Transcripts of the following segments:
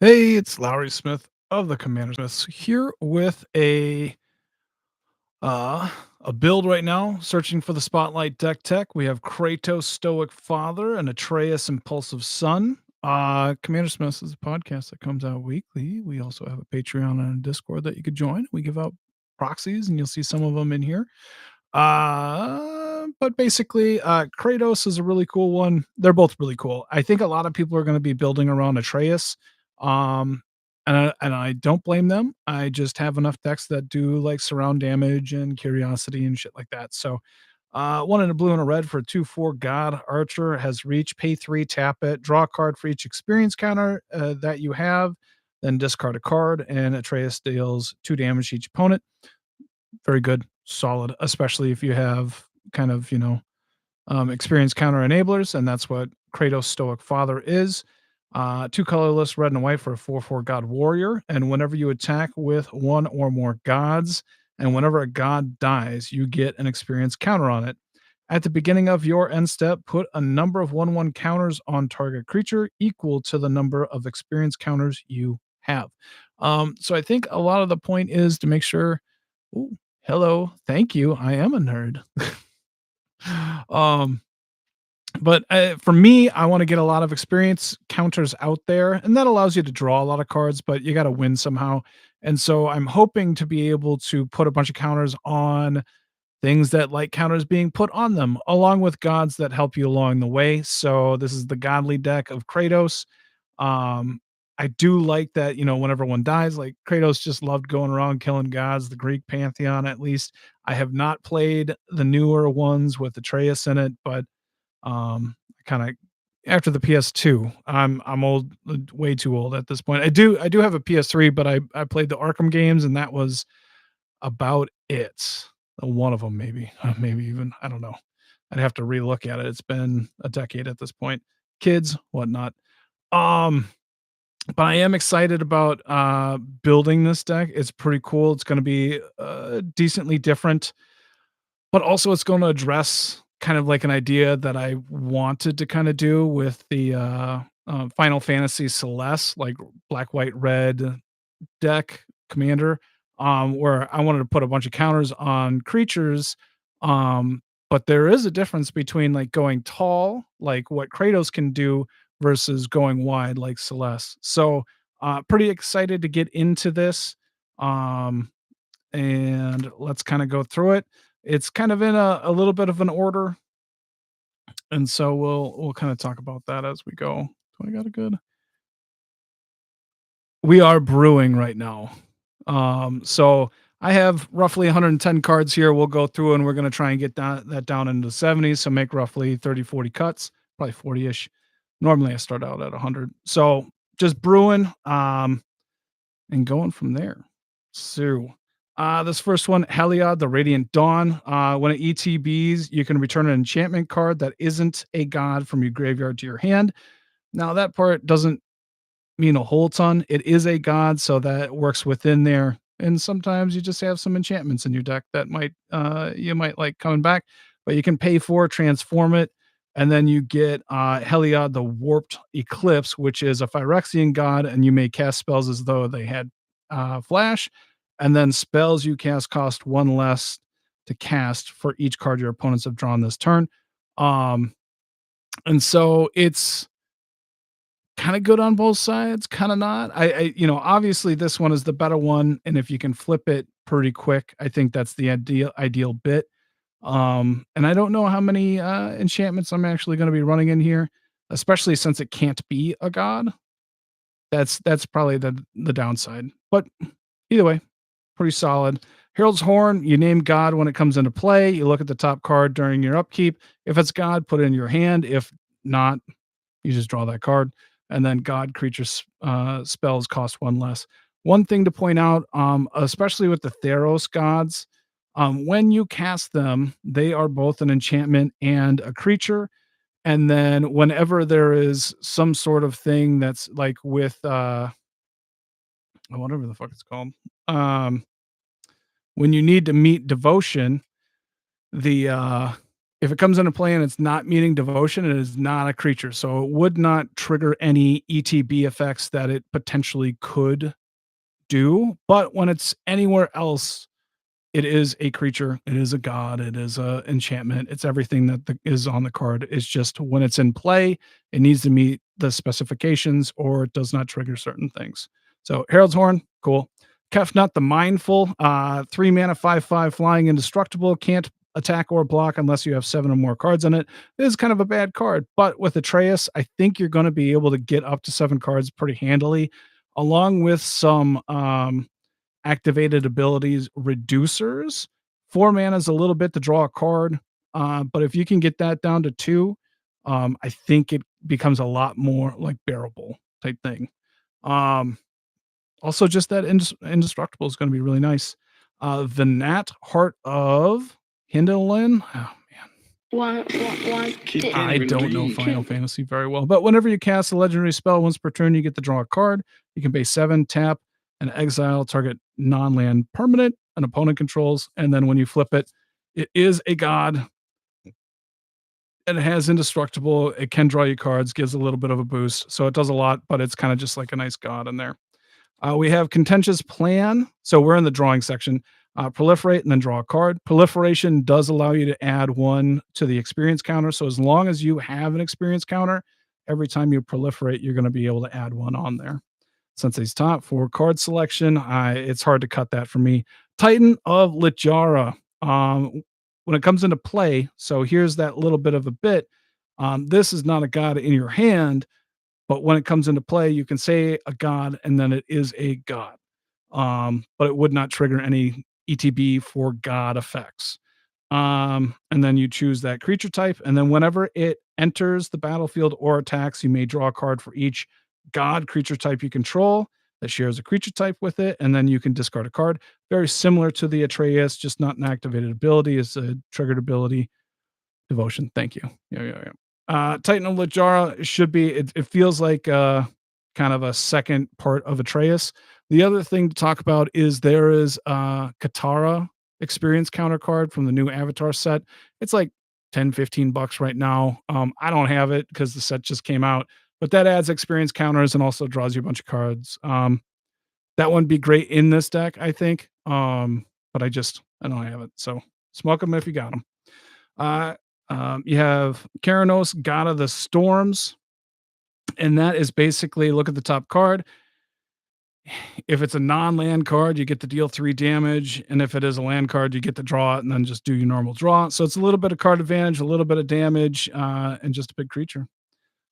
Hey, it's Lowery Smith of the CommanderSmiths here with uh a build right now, searching for the Spotlight deck tech. We have Kratos Stoic Father and Atreus Impulsive Son. Commander Smiths is a podcast that comes out weekly. We also have a Patreon and a Discord that you could join. We give out proxies and you'll see some of them in here. But basically, Kratos is a really cool one. They're both really cool. I think a lot of people are going to be building around Atreus. Um, and I don't blame them. I just have enough decks that do like surround damage and curiosity and shit like that. So, one in a blue and a red for a 2/4 God Archer has reach, pay 3, tap it, draw a card for each experience counter that you have, then discard a card, and Atreus deals 2 damage to each opponent. Very good, solid, especially if you have kind of, experience counter enablers, and that's what Kratos Stoic Father is. 2 colorless, red and white for a 4/4 God Warrior, and whenever you attack with one or more gods, and whenever a god dies, you get an experience counter on it. At the beginning of your end step, put a number of 1/1 counters on target creature equal to the number of experience counters you have. So I think a lot of the point is to make sure. Ooh, hello, thank you. I am a nerd. um, but for me, I want to get a lot of experience counters out there, and that allows you to draw a lot of cards, but you got to win somehow. And so I'm hoping to be able to put a bunch of counters on things that like counters being put on them, along with gods that help you along the way. So this is the godly deck of Kratos. Um, I do like that, whenever one dies, like Kratos just loved going around killing gods, the Greek pantheon at least. I have not played the newer ones with Atreus in it, but kind of after the PS2, I'm old, way too old at this point. I do have a PS3, but I played the Arkham games, and that was about it. One of them, maybe, maybe even I don't know. I'd have to relook at it. It's been a decade at this point. Kids, whatnot. Um, but I am excited about building this deck. It's pretty cool. It's going to be decently different, but also it's going to address kind of like an idea that I wanted to kind of do with the Final Fantasy Celeste, like black, white, red deck commander, where I wanted to put a bunch of counters on creatures. But there is a difference between like going tall, like what Kratos can do, versus going wide, like Celeste. So, pretty excited to get into this. Um, and let's kind of go through it. It's kind of in a little bit of an order, and so we'll kind of talk about that as we go. Do I got a good? We are brewing right now. So I have roughly 110 cards here. We'll go through and we're going to try and get that down into the 70s. So make roughly 30, 40 cuts, probably 40 ish. Normally I start out at 100. So just brewing and going from there. So this first one, Heliod, the Radiant Dawn. When it ETBs, you can return an enchantment card that isn't a god from your graveyard to your hand. Now, that part doesn't mean a whole ton. It is a god, so that works within there. And sometimes you just have some enchantments in your deck that might you might like coming back, but you can pay for it, transform it, and then you get Heliod the Warped Eclipse, which is a Phyrexian god, and you may cast spells as though they had flash, and then spells you cast cost one less to cast for each card your opponents have drawn this turn. Um, and so it's kind of good on both sides, kind of not. Obviously this one is the better one, and if you can flip it pretty quick, I think that's the ideal bit. And I don't know how many enchantments I'm actually going to be running in here, especially since it can't be a god. That's probably the downside. But either way, pretty solid. Herald's Horn, you name God when it comes into play. You look at the top card during your upkeep. If it's God, put it in your hand. If not, you just draw that card, and then God creatures spells cost one less. One thing to point out, especially with the Theros gods, when you cast them, they are both an enchantment and a creature. And then whenever there is some sort of thing that's like with whatever the fuck it's called, um, when you need to meet devotion, the If it comes into play and it's not meeting devotion, it is not a creature. So it would not trigger any ETB effects that it potentially could do. But when it's anywhere else, it is a creature, it is a god, it is a enchantment, it's everything that is on the card. It's just when it's in play, it needs to meet the specifications or it does not trigger certain things. So Herald's Horn, cool. Kefnut the Mindful, 3 mana, 5/5 flying, indestructible, can't attack or block unless you have 7 or more cards in it. It is kind of a bad card, but with Atreus, I think you're going to be able to get up to 7 cards pretty handily, along with some activated abilities reducers. 4 mana is a little bit to draw a card, but if you can get that down to 2, I think it becomes a lot more like bearable type thing. Um, Also, just that indestructible is going to be really nice. The Nat Heart of Hindelin. Oh man, I don't know Final Fantasy very well, but whenever you cast a legendary spell once per turn, you get to draw a card. You can pay 7, tap, and exile target non-land permanent an opponent controls, and then when you flip it, it is a god, and it has indestructible. It can draw you cards, gives a little bit of a boost, so it does a lot, but it's kind of just like a nice god in there. We have Contentious Plan. So we're in the drawing section. Proliferate and then draw a card. Proliferation does allow you to add 1 to the experience counter. So as long as you have an experience counter, every time you proliferate, you're going to be able to add 1 on there. Sensei's Top for card selection. It's hard to cut that for me. Titan of Littjara. When it comes into play, so here's that little bit of a bit. This is not a god in your hand, but when it comes into play, you can say a god and then it is a god. But it would not trigger any ETB for god effects. And then you choose that creature type. And then whenever it enters the battlefield or attacks, you may draw a card for each god creature type you control that shares a creature type with it. And then you can discard a card. Very similar to the Atreus, just not an activated ability. It's a triggered ability. Devotion. Thank you. Yeah. Titan of Littjara should be, it feels like kind of a second part of Atreus. The other thing to talk about is there is Katara experience counter card from the new Avatar set. It's like 10, $15 right now. I don't have it because the set just came out, but that adds experience counters and also draws you a bunch of cards. That one would be great in this deck, I think. But I don't have it. So smoke them if you got them. You have Keranos, God of the Storms, and that is basically, look at the top card. If it's a non-land card, you get to deal 3 damage, and if it is a land card, you get to draw it and then just do your normal draw. So it's a little bit of card advantage, a little bit of damage, and just a big creature.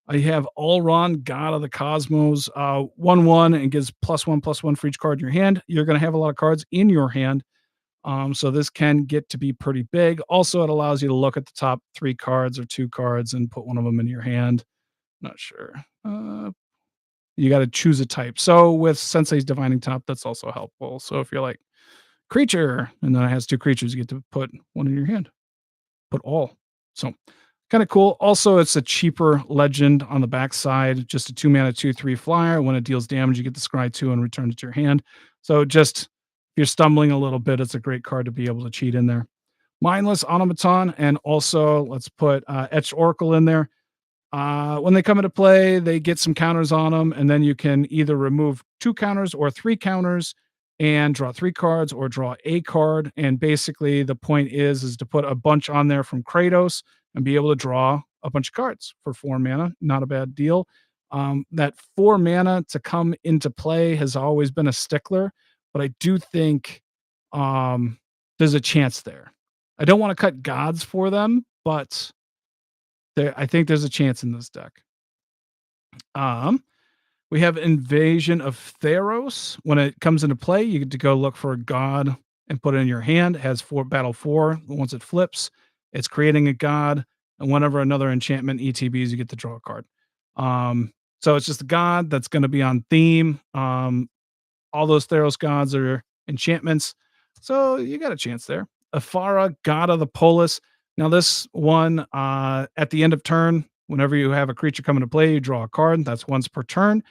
You have Ulron, God of the Cosmos, 1/1, and gives +1/+1 for each card in your hand. You're going to have a lot of cards in your hand. So this can get to be pretty big. Also, it allows you to look at the top 3 cards or 2 cards and put one of them in your hand. Not sure. You got to choose a type. So with Sensei's Divining Top, that's also helpful. So if you're like creature, and then it has 2 creatures, you get to put one in your hand. Put all. So kind of cool. Also, it's a cheaper legend on the backside. Just a 2 mana, 2/3 flyer. When it deals damage, you get to scry 2 and return it to your hand. So just if you're stumbling a little bit, it's a great card to be able to cheat in there. Mindless Automaton, and also let's put Etched Oracle in there. When they come into play, they get some counters on them, and then you can either remove 2 counters or 3 counters and draw 3 cards or draw a card. And basically, the point is to put a bunch on there from Kratos and be able to draw a bunch of cards for 4 mana. Not a bad deal. That 4 mana to come into play has always been a stickler, but I do think there's a chance there. I don't want to cut gods for them, but I think there's a chance in this deck. We have Invasion of Theros. When it comes into play, you get to go look for a god and put it in your hand. It has 4 battle 4. Once it flips, it's creating a god. And whenever another enchantment ETBs, you get to draw a card. So it's just a god that's going to be on theme. All those Theros gods are enchantments. So you got a chance there. Afara, God of the Polis. Now this one, at the end of turn, whenever you have a creature come into play, you draw a card. That's once per turn.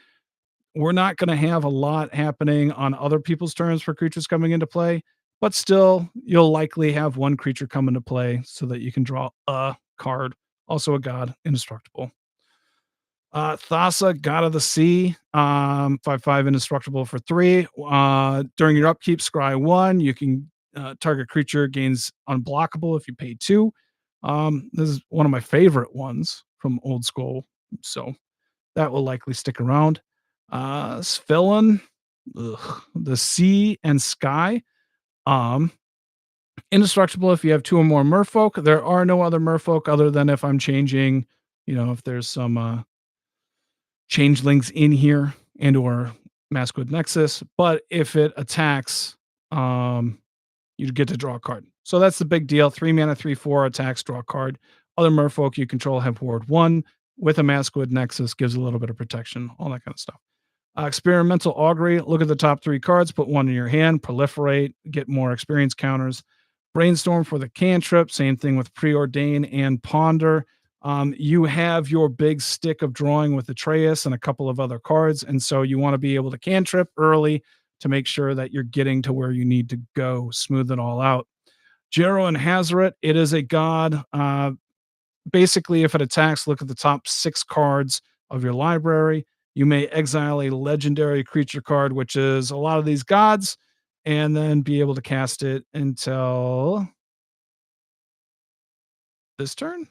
We're not going to have a lot happening on other people's turns for creatures coming into play, but still, you'll likely have one creature come into play so that you can draw a card. Also a god, indestructible. Thassa, God of the Sea, 5/5 indestructible for 3. During your upkeep, scry 1. You can target creature gains unblockable if you pay 2. This is one of my favorite ones from old school, so that will likely stick around. Sphilin, the Sea and Sky. Um, Indestructible if you have 2 or more merfolk. There are no other merfolk other than if I'm changing, if there's some changelings in here and or Maskwood Nexus, but if it attacks, um, you get to draw a card. So that's the big deal. 3 mana, 3/4 attacks, draw a card. Other merfolk you control have ward 1 with a Maskwood Nexus, gives a little bit of protection, all that kind of stuff. Experimental Augury, look at the top 3 cards, put 1 in your hand, proliferate, get more experience counters. Brainstorm for the cantrip, same thing with Preordain and Ponder. You have your big stick of drawing with Atreus and a couple of other cards, and so you want to be able to cantrip early to make sure that you're getting to where you need to go, smooth it all out. Jero and Hazaret, it is a god. Basically, if it attacks, look at the top 6 cards of your library. You may exile a legendary creature card, which is a lot of these gods, and then be able to cast it until this turn?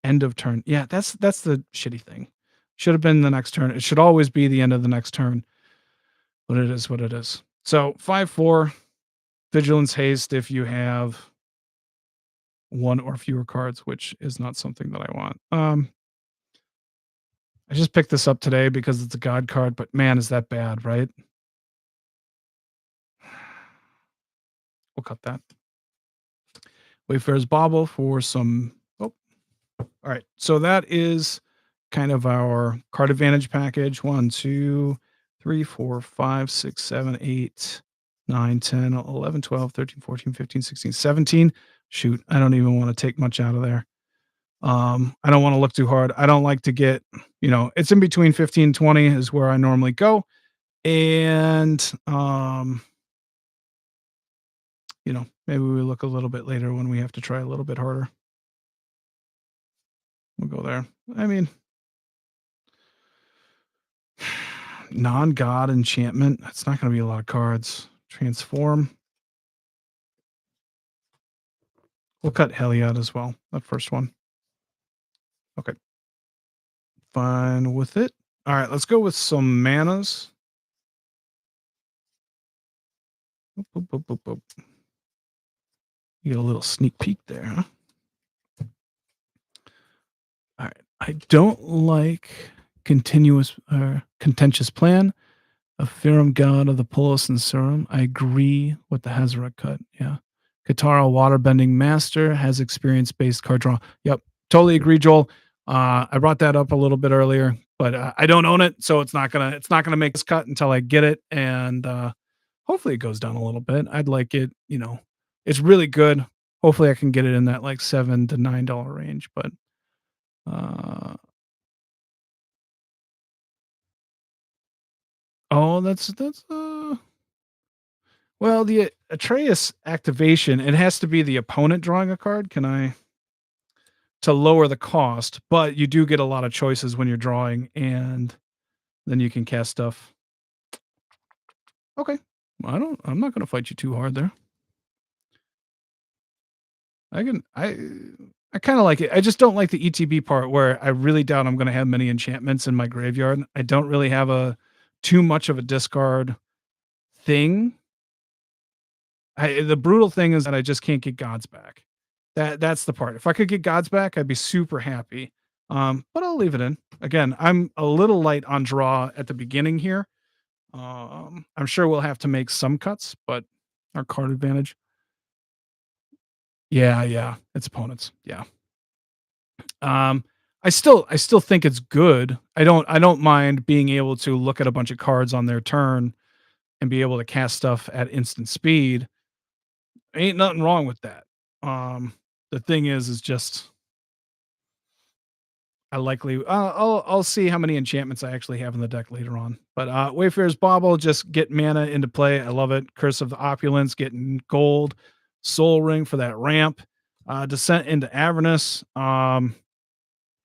End of turn. Yeah, that's the shitty thing. Should have been the next turn. It should always be the end of the next turn, but it is what it is. So 5/4 vigilance haste if you have 1 or fewer cards, which is not something that I want. I just picked this up today because it's a god card, but man, is that bad, right? We'll cut that. Wayfarer's Bauble for some. Oh, all right. So that is kind of our card advantage package. 1, 2, 3, 4, 5, 6, 7, 8, 9, 10, 11, 12, 13, 14, 15, 16, 17. Shoot, I don't even want to take much out of there. I don't want to look too hard. I don't like to get, it's in between 15 and 20 is where I normally go. And maybe we look a little bit later when we have to try a little bit harder. We'll go there. I mean, non-god enchantment. That's not going to be a lot of cards. Transform. We'll cut Heliod as well. That first one. Okay. Fine with it. All right. Let's go with some manas. Boop, boop, boop, boop, boop. You get a little sneak peek there, huh? All right. I don't like contentious plan. A Ferrum god of the Polis and Serum. I agree with the Hazaret cut. Yeah. Katara Waterbending Master has experience-based card draw. Yep. Totally agree, Joel. I brought that up a little bit earlier, but I don't own it, so it's not gonna make this cut until I get it, and hopefully it goes down a little bit. I'd like it, it's really good. Hopefully I can get it in that like $7 to $9 range, but oh, that's well, the Atreus activation, it has to be the opponent drawing a card. Can I to lower the cost, but you do get a lot of choices when you're drawing, and then you can cast stuff. Okay. I'm not gonna fight you too hard there. I kinda like it. I just don't like the ETB part where I really doubt I'm gonna have many enchantments in my graveyard. I don't really have a too much of a discard thing. The brutal thing is that I just can't get gods back. That's the part. If I could get gods back, I'd be super happy. But I'll leave it in. Again, I'm a little light on draw at the beginning here. I'm sure we'll have to make some cuts, but our card advantage. Yeah, yeah, it's opponents. Yeah. Um, I still think it's good. I don't mind being able to look at a bunch of cards on their turn and be able to cast stuff at instant speed. Ain't nothing wrong with that. The thing is just I likely I'll see how many enchantments I actually have in the deck later on. But Wayfarer's Bauble, just get mana into play. I love it. Curse of the Opulence, getting gold, Soul Ring for that ramp. Descent into Avernus.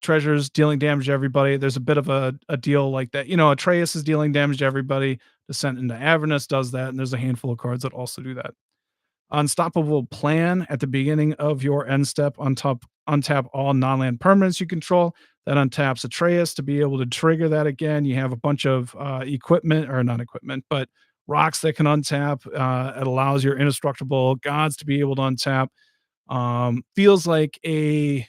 Treasures dealing damage to everybody. There's a bit of a deal like that. You know, Atreus is dealing damage to everybody. Descent into Avernus does that, and there's a handful of cards that also do that. Unstoppable Plan at the beginning of your end step. Untap all non-land permanents you control. That untaps Atreus to be able to trigger that again. You have a bunch of equipment, or not equipment, but rocks that can untap. It allows your indestructible gods to be able to untap. Feels like a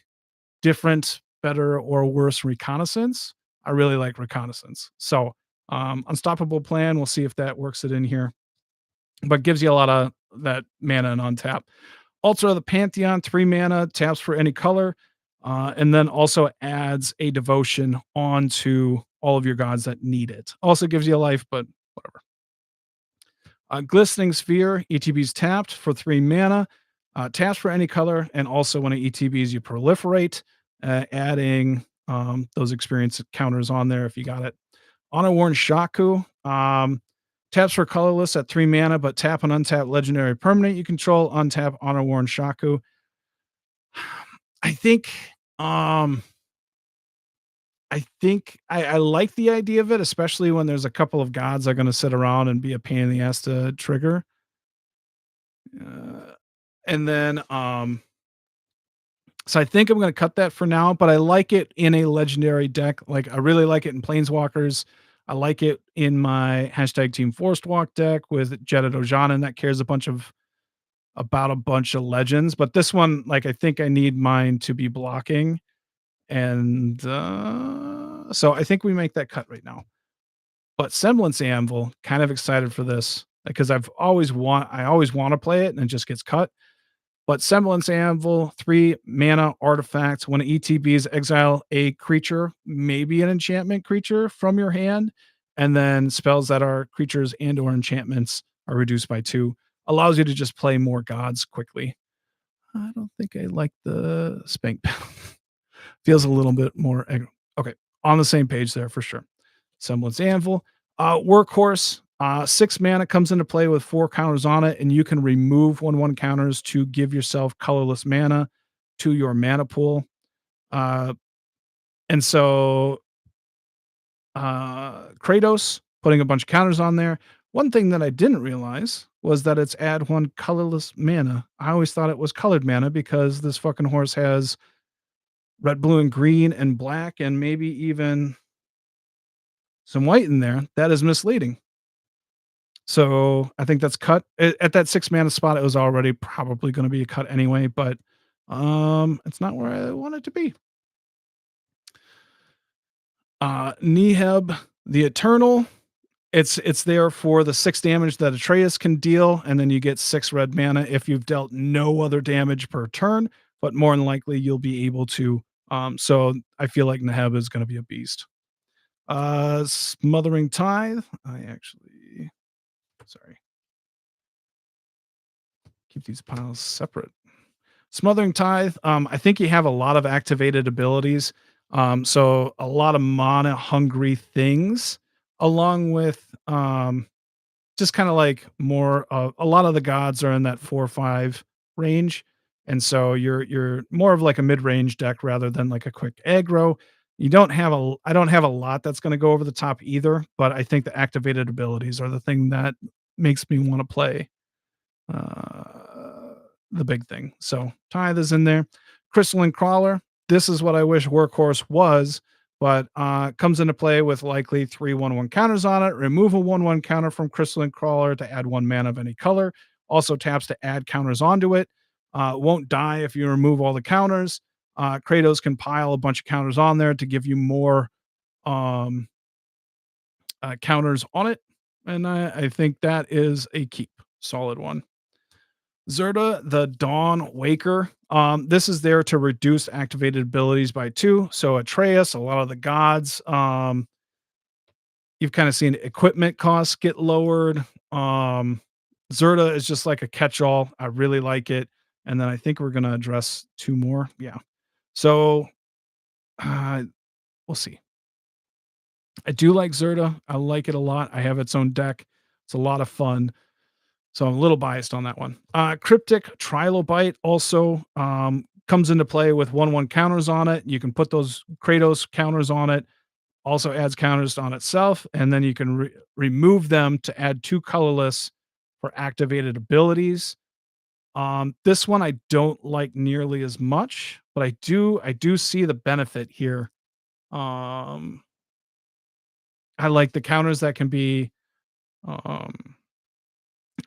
different, better, or worse reconnaissance. I really like reconnaissance. So Unstoppable Plan, we'll see if that works it in here, but gives you a lot of that mana and untap. Altar of the Pantheon, 3 mana, taps for any color, and then also adds a devotion onto all of your gods that need it. Also gives you a life, but whatever. Glistening Sphere, ETBs tapped for 3 mana, taps for any color, and also when it ETBs, you proliferate, adding those experience counters on there if you got it. Honor Worn Shaku, taps for colorless at 3 mana, but tap and untap legendary permanent you control, untap Honor Worn Shaku. I think um I like the idea of it, especially when there's a couple of gods that are gonna sit around and be a pain in the ass to trigger. Uh, and then so I think I'm gonna cut that for now, but I like it in a legendary deck. Like, I really like it in Planeswalkers. I like it in my hashtag Team Forest Walk deck with Jeddah Dojanin that cares about a bunch of legends. But this one, like, I think I need mine to be blocking. And so I think we make that cut right now. But Semblance Anvil, kind of excited for this because I always want to play it and it just gets cut. But Semblance Anvil, 3 mana artifacts. When ETBs, exile a creature, maybe an enchantment creature from your hand, and then spells that are creatures and or enchantments are reduced by 2. Allows you to just play more gods quickly. I don't think I like the Spank. Feels a little bit more okay, on the same page there for sure. Semblance Anvil. Workhorse, 6 mana comes into play with 4 counters on it, and you can remove 1/1 counters to give yourself colorless mana to your mana pool. Uh, and so Kratos, putting a bunch of counters on there. One thing that I didn't realize was that it's add 1 colorless mana. I always thought it was colored mana because this fucking horse has red, blue, and green, and black, and maybe even some white in there. That is misleading. So I think that's cut at that 6 mana spot. It was already probably going to be a cut anyway, but it's not where I want it to be. Neheb the Eternal. It's there for the 6 damage that Atreus can deal, and then you get 6 red mana if you've dealt no other damage per turn, but more than likely you'll be able to. So I feel like Neheb is going to be a beast. Smothering Tithe. I actually, sorry, keep these piles separate. Smothering Tithe. I think you have a lot of activated abilities. So a lot of mana hungry things, along with just kind of like more of a lot of the gods are in that 4 or 5 range. And so you're more of like a mid-range deck rather than like a quick aggro. I don't have a lot that's going to go over the top either, but I think the activated abilities are the thing that makes me want to play uh, the big thing. So Tithe is in there. Crystalline Crawler. This is what I wish Workhorse was, but comes into play with likely 3/1/1 counters on it. Remove a 1/1 counter from Crystalline Crawler to add 1 mana of any color. Also taps to add counters onto it. Won't die if you remove all the counters. Kratos can pile a bunch of counters on there to give you more um, counters on it. And I think that is a keep. Solid one. Zerta, the Dawn Waker. This is there to reduce activated abilities by 2. So Atreus, a lot of the gods, you've kind of seen equipment costs get lowered. Zerta is just like a catch-all. I really like it. And then I think we're gonna address 2 more. Yeah. So We'll see. I do like Zerta. I like it a lot. I have its own deck. It's a lot of fun. So I'm a little biased on that one. Cryptic Trilobite also comes into play with 1/1 counters on it. You can put those Kratos counters on it. Also adds counters on itself, and then you can remove them to add 2 colorless for activated abilities. This one I don't like nearly as much, but I do see the benefit here. Um, I like the counters that can be um,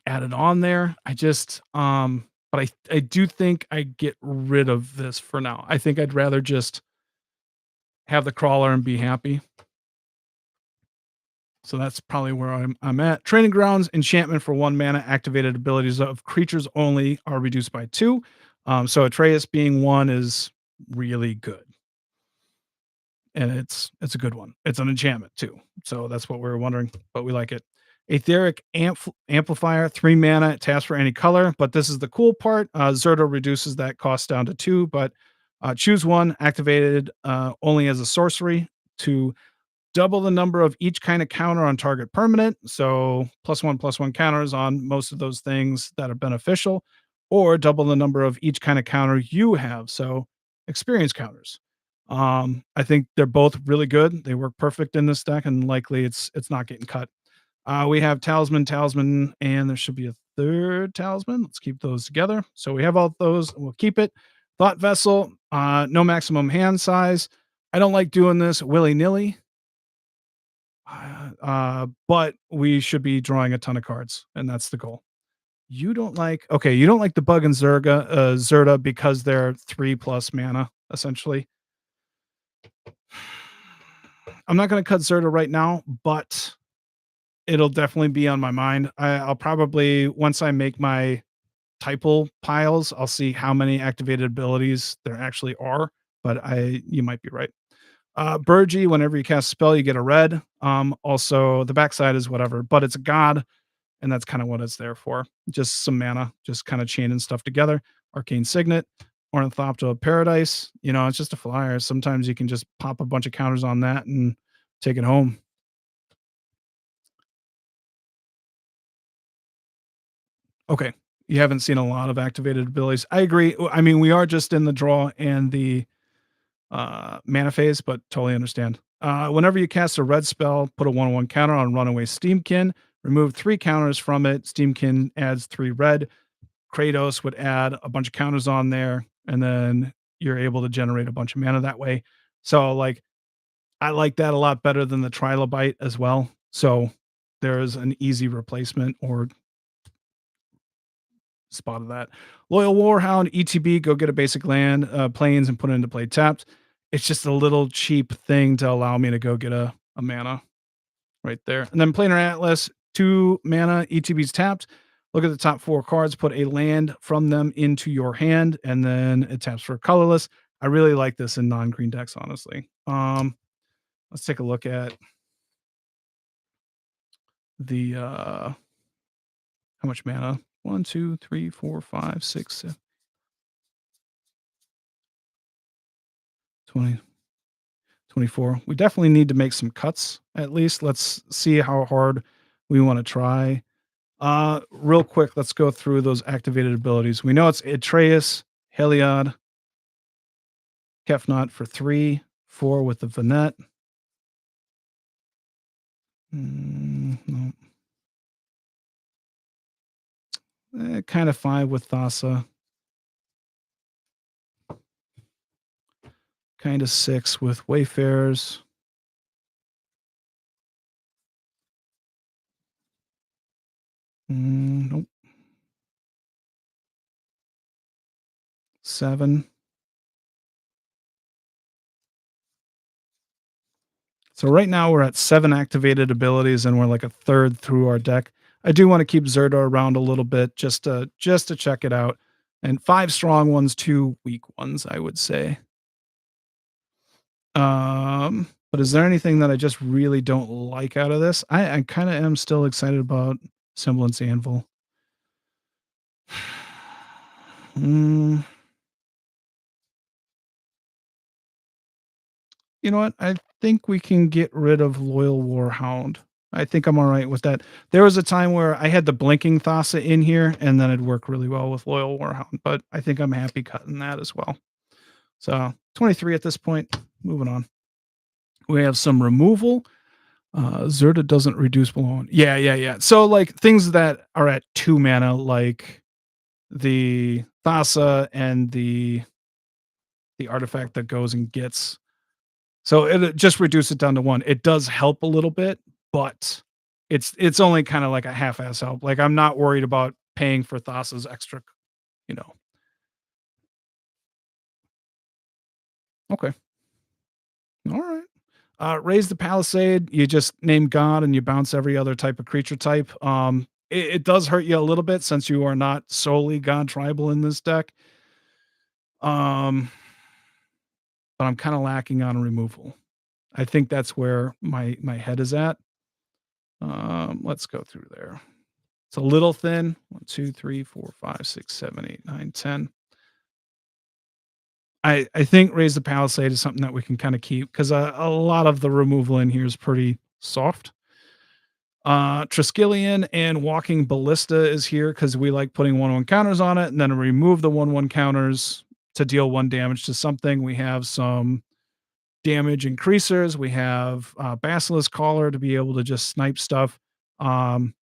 added on there. But I do think I get rid of this for now. I think I'd rather just have the crawler and be happy. So that's probably where I'm at. Training grounds, enchantment for 1 mana, activated abilities of creatures only are reduced by 2. So Atreus being 1 is really good. And it's a good one. It's an enchantment too. So that's what we were wondering, but we like it. Etheric amplifier, 3 mana, it taps for any color, but this is the cool part. Zerto reduces that cost down to 2, but choose one, activated only as a sorcery to double the number of each kind of counter on target permanent. So +1/+1 counters on most of those things that are beneficial, or double the number of each kind of counter you have. So experience counters. I think they're both really good. They work perfect in this deck, and likely it's not getting cut. We have talisman, and there should be a third talisman. Let's keep those together. So we have all those. We'll keep it. Thought vessel, no maximum hand size. I don't like doing this willy nilly. But we should be drawing a ton of cards, and that's the goal. You don't like the bug and Zerta because they're 3+ mana, essentially. I'm not gonna cut Zerta right now, but it'll definitely be on my mind. I'll probably once I make my typal piles, I'll see how many activated abilities there actually are, but I you might be right. Burgy, whenever you cast a spell, you get a red. Also the backside is whatever, but it's a god, and that's kind of what it's there for. Just some mana, just kind of chaining stuff together. Arcane Signet, Ornithopter of Paradise. It's just a flyer. Sometimes you can just pop a bunch of counters on that and take it home. Okay. You haven't seen a lot of activated abilities. I agree. I mean, we are just in the draw and the mana phase, but totally understand. Whenever you cast a red spell, put a 1/1 counter on Runaway Steamkin, remove 3 counters from it. Steamkin adds 3 red. Kratos would add a bunch of counters on there, and then you're able to generate a bunch of mana that way. So, like, I like that a lot better than the Trilobite as well. So, there's an easy replacement or spot of that. Loyal Warhound, ETB, go get a basic land, planes, and put it into play tapped. It's just a little cheap thing to allow me to go get a mana right there. And then Planar Atlas, 2 mana, ETB's tapped. Look at the top 4 cards, put a land from them into your hand, and then it taps for colorless. I really like this in non-green decks, honestly. Let's take a look at the how much mana? 1, 2, 3, 4, 5, 6, 7, 20, 24. We definitely need to make some cuts at least. Let's see how hard we want to try. Real quick, let's go through those activated abilities. We know it's Atreus, Heliod, Kefnot for 3, 4 with the Venet. No. Kind of 5 with Thassa. Kind of 6 with Wayfarers. Nope. 7. So right now we're at 7 activated abilities, and we're like a third through our deck. I do want to keep Zerto around a little bit just to check it out. And 5 strong ones, 2 weak ones, I would say. But is there anything that I just really don't like out of this? I kind of am still excited about Semblance Anvil. Mm, you know what? think we can get rid of Loyal Warhound. I think I'm alright with that. There was a time where I had the Blinking Thassa in here, and then it'd work really well with Loyal Warhound, but I think I'm happy cutting that as well. So, 23 at this point. Moving on. We have some removal. Zerta doesn't reduce below. Yeah, yeah, yeah. So, like, things that are at 2 mana, like the Thassa and the artifact that goes and gets. So it just reduce it down to 1. It does help a little bit, but it's only kinda like a half-ass help. Like, I'm not worried about paying for Thassa's extra, you know. Okay. Alright. Raise the Palisade, you just name God and you bounce every other type of creature type. It does hurt you a little bit since you are not solely God tribal in this deck. Um, but I'm kinda lacking on removal. I think that's where my head is at. Let's go through there. It's a little thin. 1, 2, 3, 4, 5, 6, 7, 8, 9, 10. I think Raise the Palisade is something that we can kinda keep 'cause a lot of the removal in here is pretty soft. Triskelion and Walking Ballista is here because we like putting 1/1 counters on it, and then remove the 1/1 counters to deal 1 damage to something. We have some damage increasers. We have Basilisk Caller to be able to just snipe stuff. Um,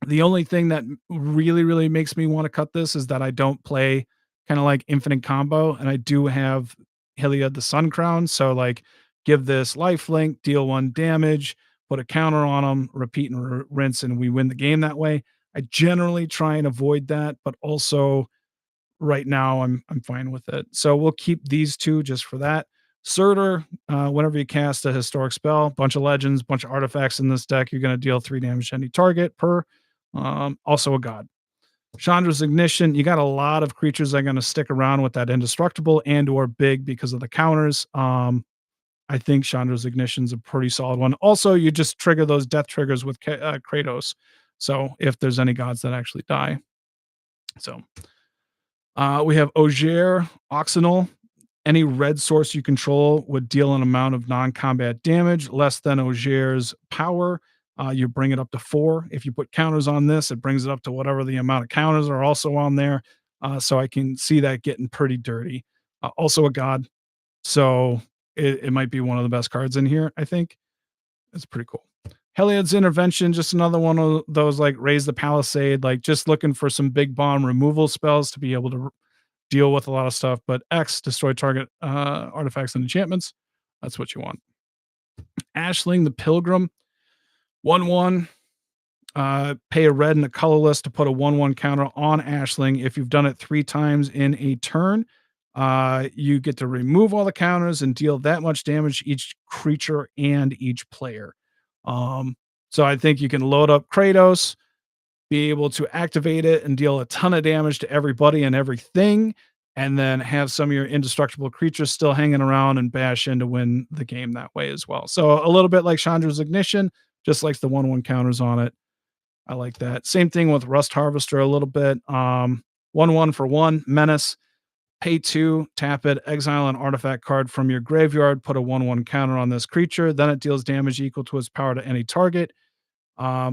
the only thing that really, really makes me want to cut this is that I don't play kind of like infinite combo, and I do have Hylia the Sun Crown. So like, give this life link, deal 1 damage, put a counter on them, repeat and rinse, and we win the game that way. I generally try and avoid that, but also right now I'm fine with it. So we'll keep these two just for that. Surtur, whenever you cast a historic spell, bunch of legends, bunch of artifacts in this deck, you're going to deal 3 damage to any target per. Also a god. Chandra's Ignition, you got a lot of creatures that are going to stick around with that indestructible and or big because of the counters. I think Chandra's Ignition's a pretty solid one. Also, you just trigger those death triggers with Kratos. So if there's any gods that actually die. So we have Ogier, Oxynal. Any red source you control would deal an amount of non-combat damage less than Ogier's power. You bring it up to 4. If you put counters on this, it brings it up to whatever the amount of counters are also on there. So I can see that getting pretty dirty. Also a god. So it might be one of the best cards in here, I think. It's pretty cool. Heliod's Intervention, just another one of those like Raise the Palisade, like just looking for some big bomb removal spells to be able to deal with a lot of stuff. But X, destroy target artifacts and enchantments. That's what you want. Ashling the Pilgrim, 1/1. Pay a red and a colorless to put a 1/1 counter on Ashling. If you've done it 3 times in a turn, you get to remove all the counters and deal that much damage to each creature and each player. So I think you can load up Kratos, be able to activate it and deal a ton of damage to everybody and everything, and then have some of your indestructible creatures still hanging around and bash in to win the game that way as well. So a little bit like Chandra's Ignition, just like the 1/1 counters on it. I like that. Same thing with Rust Harvester a little bit. 1/1 for 1, Menace. Pay 2, tap it, exile an artifact card from your graveyard, put a 1/1 counter on this creature, then it deals damage equal to its power to any target.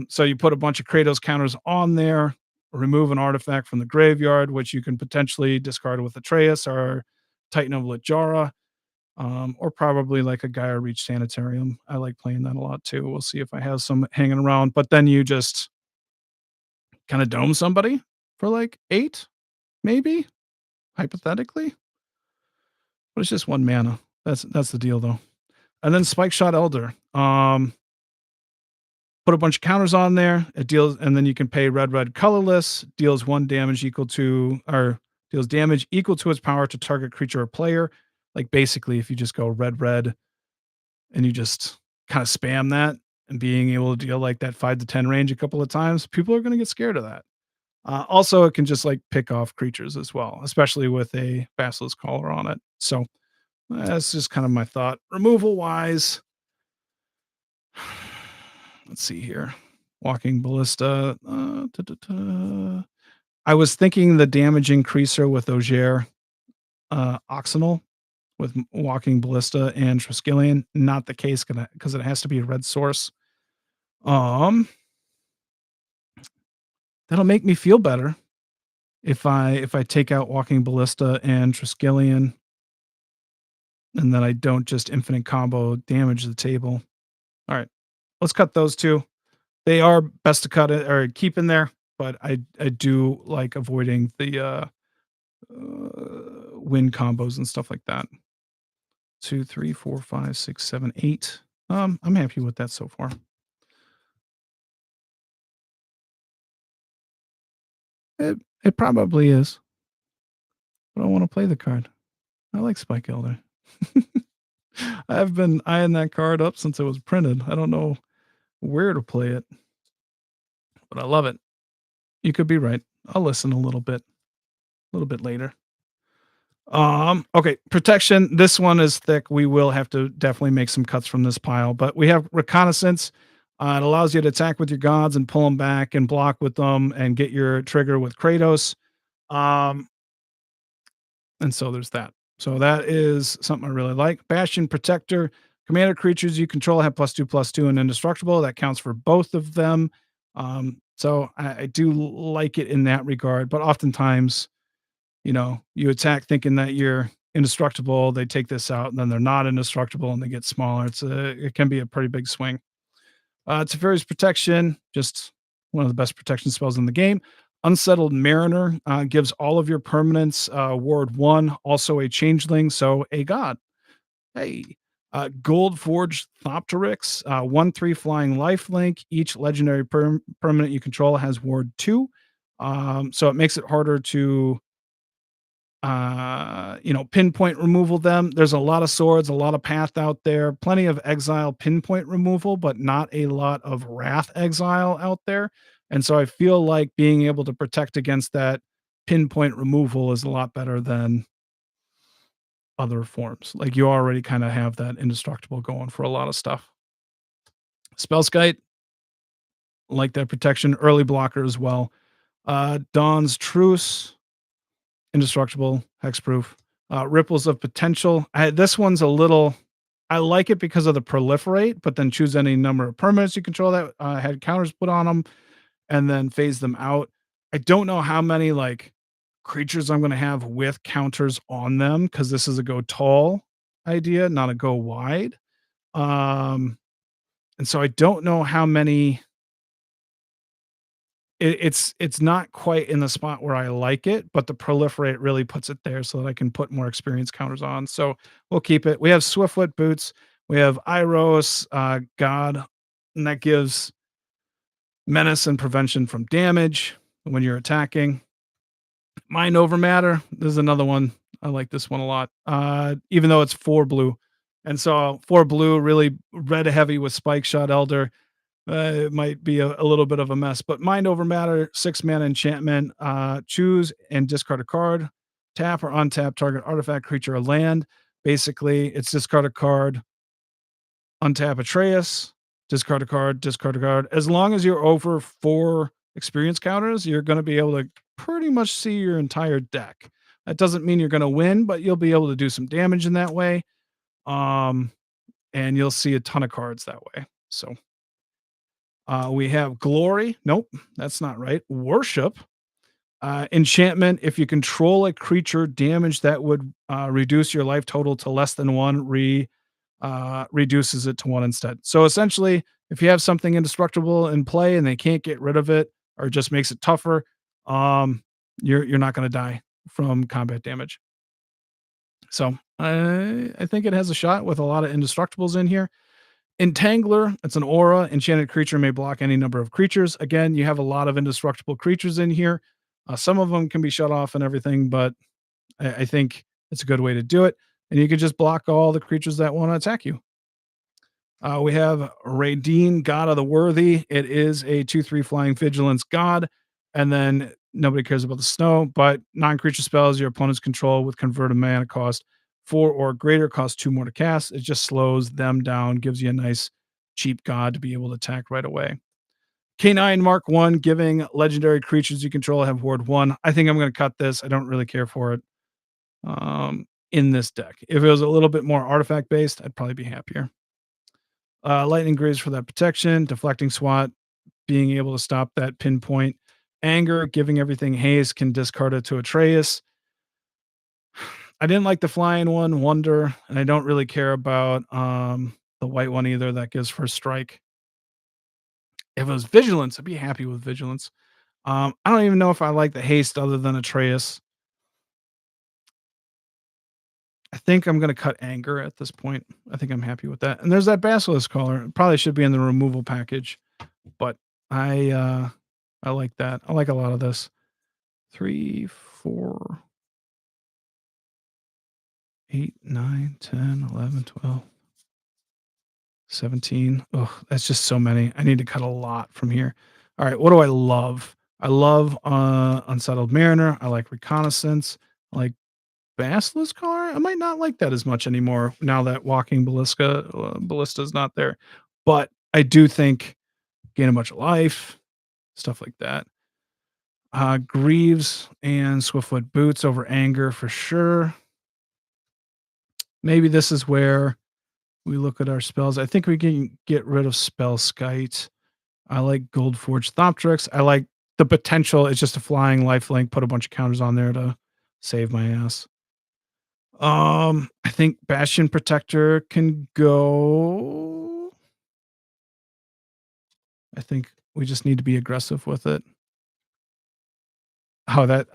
So you put a bunch of Kratos counters on there, remove an artifact from the graveyard, which you can potentially discard with Atreus or Titan of Littjara, or probably like a Gaia Reach Sanitarium. I like playing that a lot too. We'll see if I have some hanging around, but then you just kind of dome somebody for like 8, maybe, hypothetically. But it's just 1 mana. That's the deal though. And then Spike Shot Elder. Put a bunch of counters on there. It deals, and then you can pay red colorless. Deals 1 damage equal to, or deals damage equal to its power to target creature or player. Like basically, if you just go red, and you just kind of spam that, and being able to deal like that 5 to 10 range a couple of times, people are going to get scared of that. Also, it can just like pick off creatures as well, especially with a Basilisk Caller on it. So that's just kind of my thought. Removal wise, let's see here. Walking Ballista. I was thinking the damage increaser with Ogier Oxynal with Walking Ballista and Triskelion. Not the case because it has to be a red source. Um, that'll make me feel better if I take out Walking Ballista and Triskelion, and then I don't just infinite combo damage the table. All right, let's cut those two. They are best to cut it or keep in there, but I do like avoiding the win combos and stuff like that. 2, 3, 4, 5, 6, 7, 8. I'm happy with that so far. It probably is, but I want to play the card. I like Spike Elder. I've been eyeing that card up since it was printed. I don't know where to play it, but I love it. You could be right. I'll listen a little bit later. Okay, protection. This one is thick. We will have to definitely make some cuts from this pile, but we have reconnaissance. It allows you to attack with your gods and pull them back and block with them and get your trigger with Kratos. Um, and so there's that. So that is something I really like. Bastion Protector. Commander creatures you control have +2/+2 and indestructible. That counts for both of them. So I do like it in that regard, but oftentimes you attack thinking that you're indestructible. They take this out, and then they're not indestructible, and they get smaller. It can be a pretty big swing. Teferi's Protection, just one of the best protection spells in the game. Unsettled Mariner gives all of your permanents ward 1, also a changeling, so a god. Hey. Gold Forged Thopteryx, 1/3 flying lifelink. Each legendary permanent you control has ward 2. So it makes it harder to pinpoint removal them. There's a lot of swords, a lot of path out there, plenty of exile pinpoint removal, but not a lot of wrath exile out there. And so I feel like being able to protect against that pinpoint removal is a lot better than other forms. Like you already kind of have that indestructible going for a lot of stuff. Spellskite, like that protection, early blocker as well. Dawn's Truce, indestructible, hexproof. Ripples of Potential. This one's a little. I like it because of the proliferate, but then choose any number of permanents you control that had counters put on them, and then phase them out. I don't know how many like creatures I'm going to have with counters on them because this is a go tall idea, not a go wide. And so I don't know how many it's not quite in the spot where I like it, but the proliferate really puts it there so that I can put more experience counters on. So we'll keep it. We have Swiftfoot Boots. We have Iros, God, and that gives menace and prevention from damage when you're attacking. Mind over matter. This is another one. I like this one a lot. Even though it's 4 blue. And so 4 blue, really red heavy with Spike Shot Elder. It might be a little bit of a mess, but mind over matter, 6 mana enchantment. Choose and discard a card. Tap or untap target artifact, creature, or land. Basically, it's discard a card, untap Atreus, discard a card, discard a card. As long as you're over 4 experience counters, you're going to be able to pretty much see your entire deck. That doesn't mean you're going to win, but you'll be able to do some damage in that way. And you'll see a ton of cards that way. So we have Glory. Nope, that's not right. Worship. Enchantment. If you control a creature, damage that would reduce your life total to less than 1, reduces it to 1 instead. So essentially, if you have something indestructible in play and they can't get rid of it or just makes it tougher, you're not going to die from combat damage. So I think it has a shot with a lot of indestructibles in here. Entangler, it's an aura. Enchanted creature may block any number of creatures. Again, you have a lot of indestructible creatures in here. Some of them can be shut off and everything, but I think it's a good way to do it. And you can just block all the creatures that want to attack you. We have Radine, God of the Worthy. It is a 2/3 flying vigilance god. And then nobody cares about the snow, but non-creature spells your opponents control with converted mana cost 4 or greater cost 2 more to cast. It just slows them down, gives you a nice cheap god to be able to attack right away. K9 Mark 1, giving legendary creatures you control have ward 1. I think I'm going to cut this. I don't really care for it. in this deck. If it was a little bit more artifact based, I'd probably be happier. Lightning Greaves for that protection, deflecting SWAT, being able to stop that pinpoint. Anger, giving everything haste, can discard it to Atreus. I didn't like the flying one, Wonder, and I don't really care about the white one either that gives first strike. If it was Vigilance, I'd be happy with Vigilance. I don't even know if I like the haste other than Atreus. I think I'm gonna cut Anger at this point. I think I'm happy with that. And there's that Basilisk Collar. It probably should be in the removal package, but I like that. I like a lot of this. 3, 4, 8, 9, 10, 11, 12, 17. Oh, that's just so many. I need to cut a lot from here. All right, what do I love? I love Unsettled Mariner. I like Reconnaissance. I like Basilisk Collar. I might not like that as much anymore now that Walking Ballista is not there. But I do think gain a bunch of life, stuff like that. Greaves and Swiftfoot Boots over Anger for sure. Maybe this is where we look at our spells. I think we can get rid of Spell Skite. I like Goldforged Thoptrix. I like the potential. It's just a flying lifelink. Put a bunch of counters on there to save my ass. I think Bastion Protector can go. I think we just need to be aggressive with it. Oh, that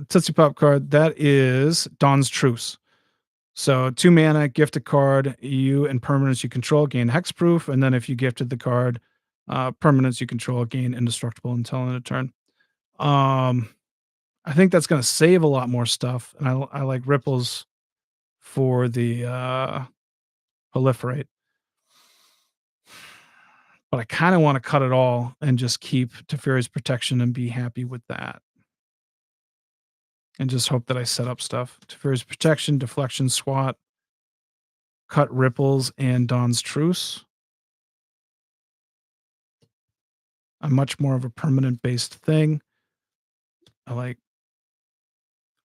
Tootsie Pop card, that is Dawn's Truce. So 2 mana, gift a card, you and permanents you control gain hexproof, and then if you gifted the card, permanents you control gain indestructible until end of turn. Um, I think that's gonna save a lot more stuff, and I like ripples for the proliferate. But I kind of want to cut it all and just keep Teferi's protection and be happy with that. And just hope that I set up stuff. Teferi's protection, deflection, SWAT, cut ripples, and Dawn's Truce. I'm much more of a permanent based thing. I like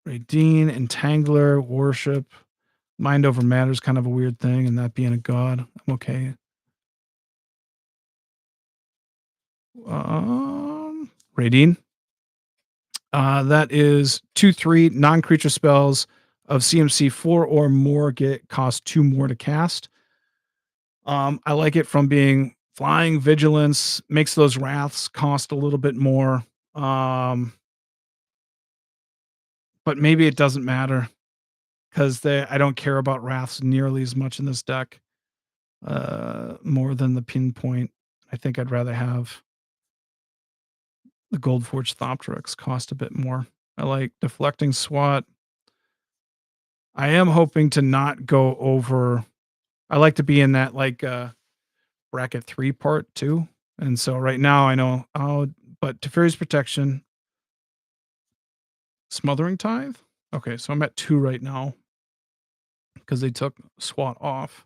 Radine, Entangler, Worship. Mind over matter is kind of a weird thing, and that being a god, I'm okay. Radine. That is 2/3 non-creature spells of CMC 4 or more get cost 2 more to cast. I like it from being flying vigilance, makes those wraths cost a little bit more. But maybe it doesn't matter because I don't care about wraths nearly as much in this deck. More than the pinpoint. I think I'd rather have the Goldforged Thoptrix cost a bit more. I like deflecting SWAT. I am hoping to not go over. I like to be in that bracket 3 part too. And so right now I know but Teferi's protection, Smothering Tithe. Okay, so I'm at 2 right now because they took SWAT off.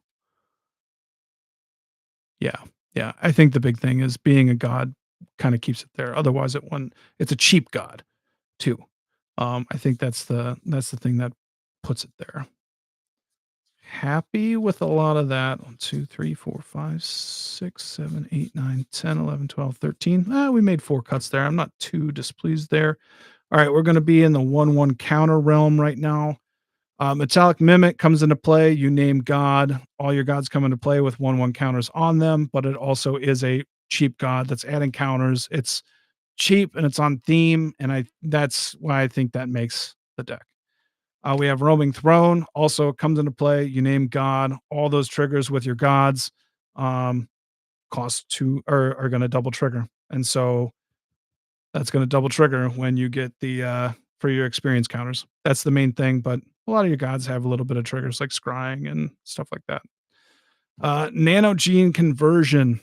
Yeah. Yeah. I think the big thing is being a god kind of keeps it there. Otherwise it's a cheap god too. I think that's the thing that puts it there. Happy with a lot of that. 1, 2, 3, 4, 5, 6, 7, 8, 9, 10, 11, 12, 13. We made 4 cuts there. I'm not too displeased there. All right, we're going to be in the 1/1 counter realm right now. Metallic Mimic comes into play. You name God. All your gods come into play with 1/1 counters on them, but it also is a cheap god that's adding counters. It's cheap and it's on theme, and that's why I think that makes the deck. We have Roaming Throne also comes into play. You name God, all those triggers with your gods cost 2 or are going to double trigger. And so that's going to double trigger when you get the for your experience counters. That's the main thing, but a lot of your gods have a little bit of triggers like scrying and stuff like that. Nano Gene Conversion.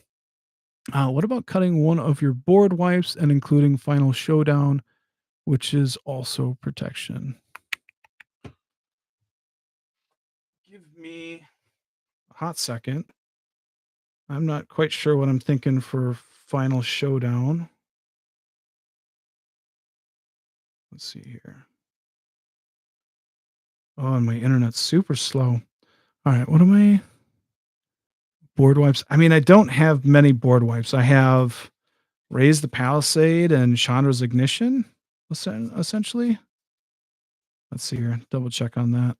What about cutting one of your board wipes and including Final Showdown, which is also protection? Give me a hot second. I'm not quite sure what I'm thinking for Final Showdown. Let's see here. Oh, and my internet's super slow. All right, what am I? Board wipes. I mean, I don't have many board wipes. I have Raise the Palisade and Chandra's Ignition, essentially. Let's see here. Double check on that.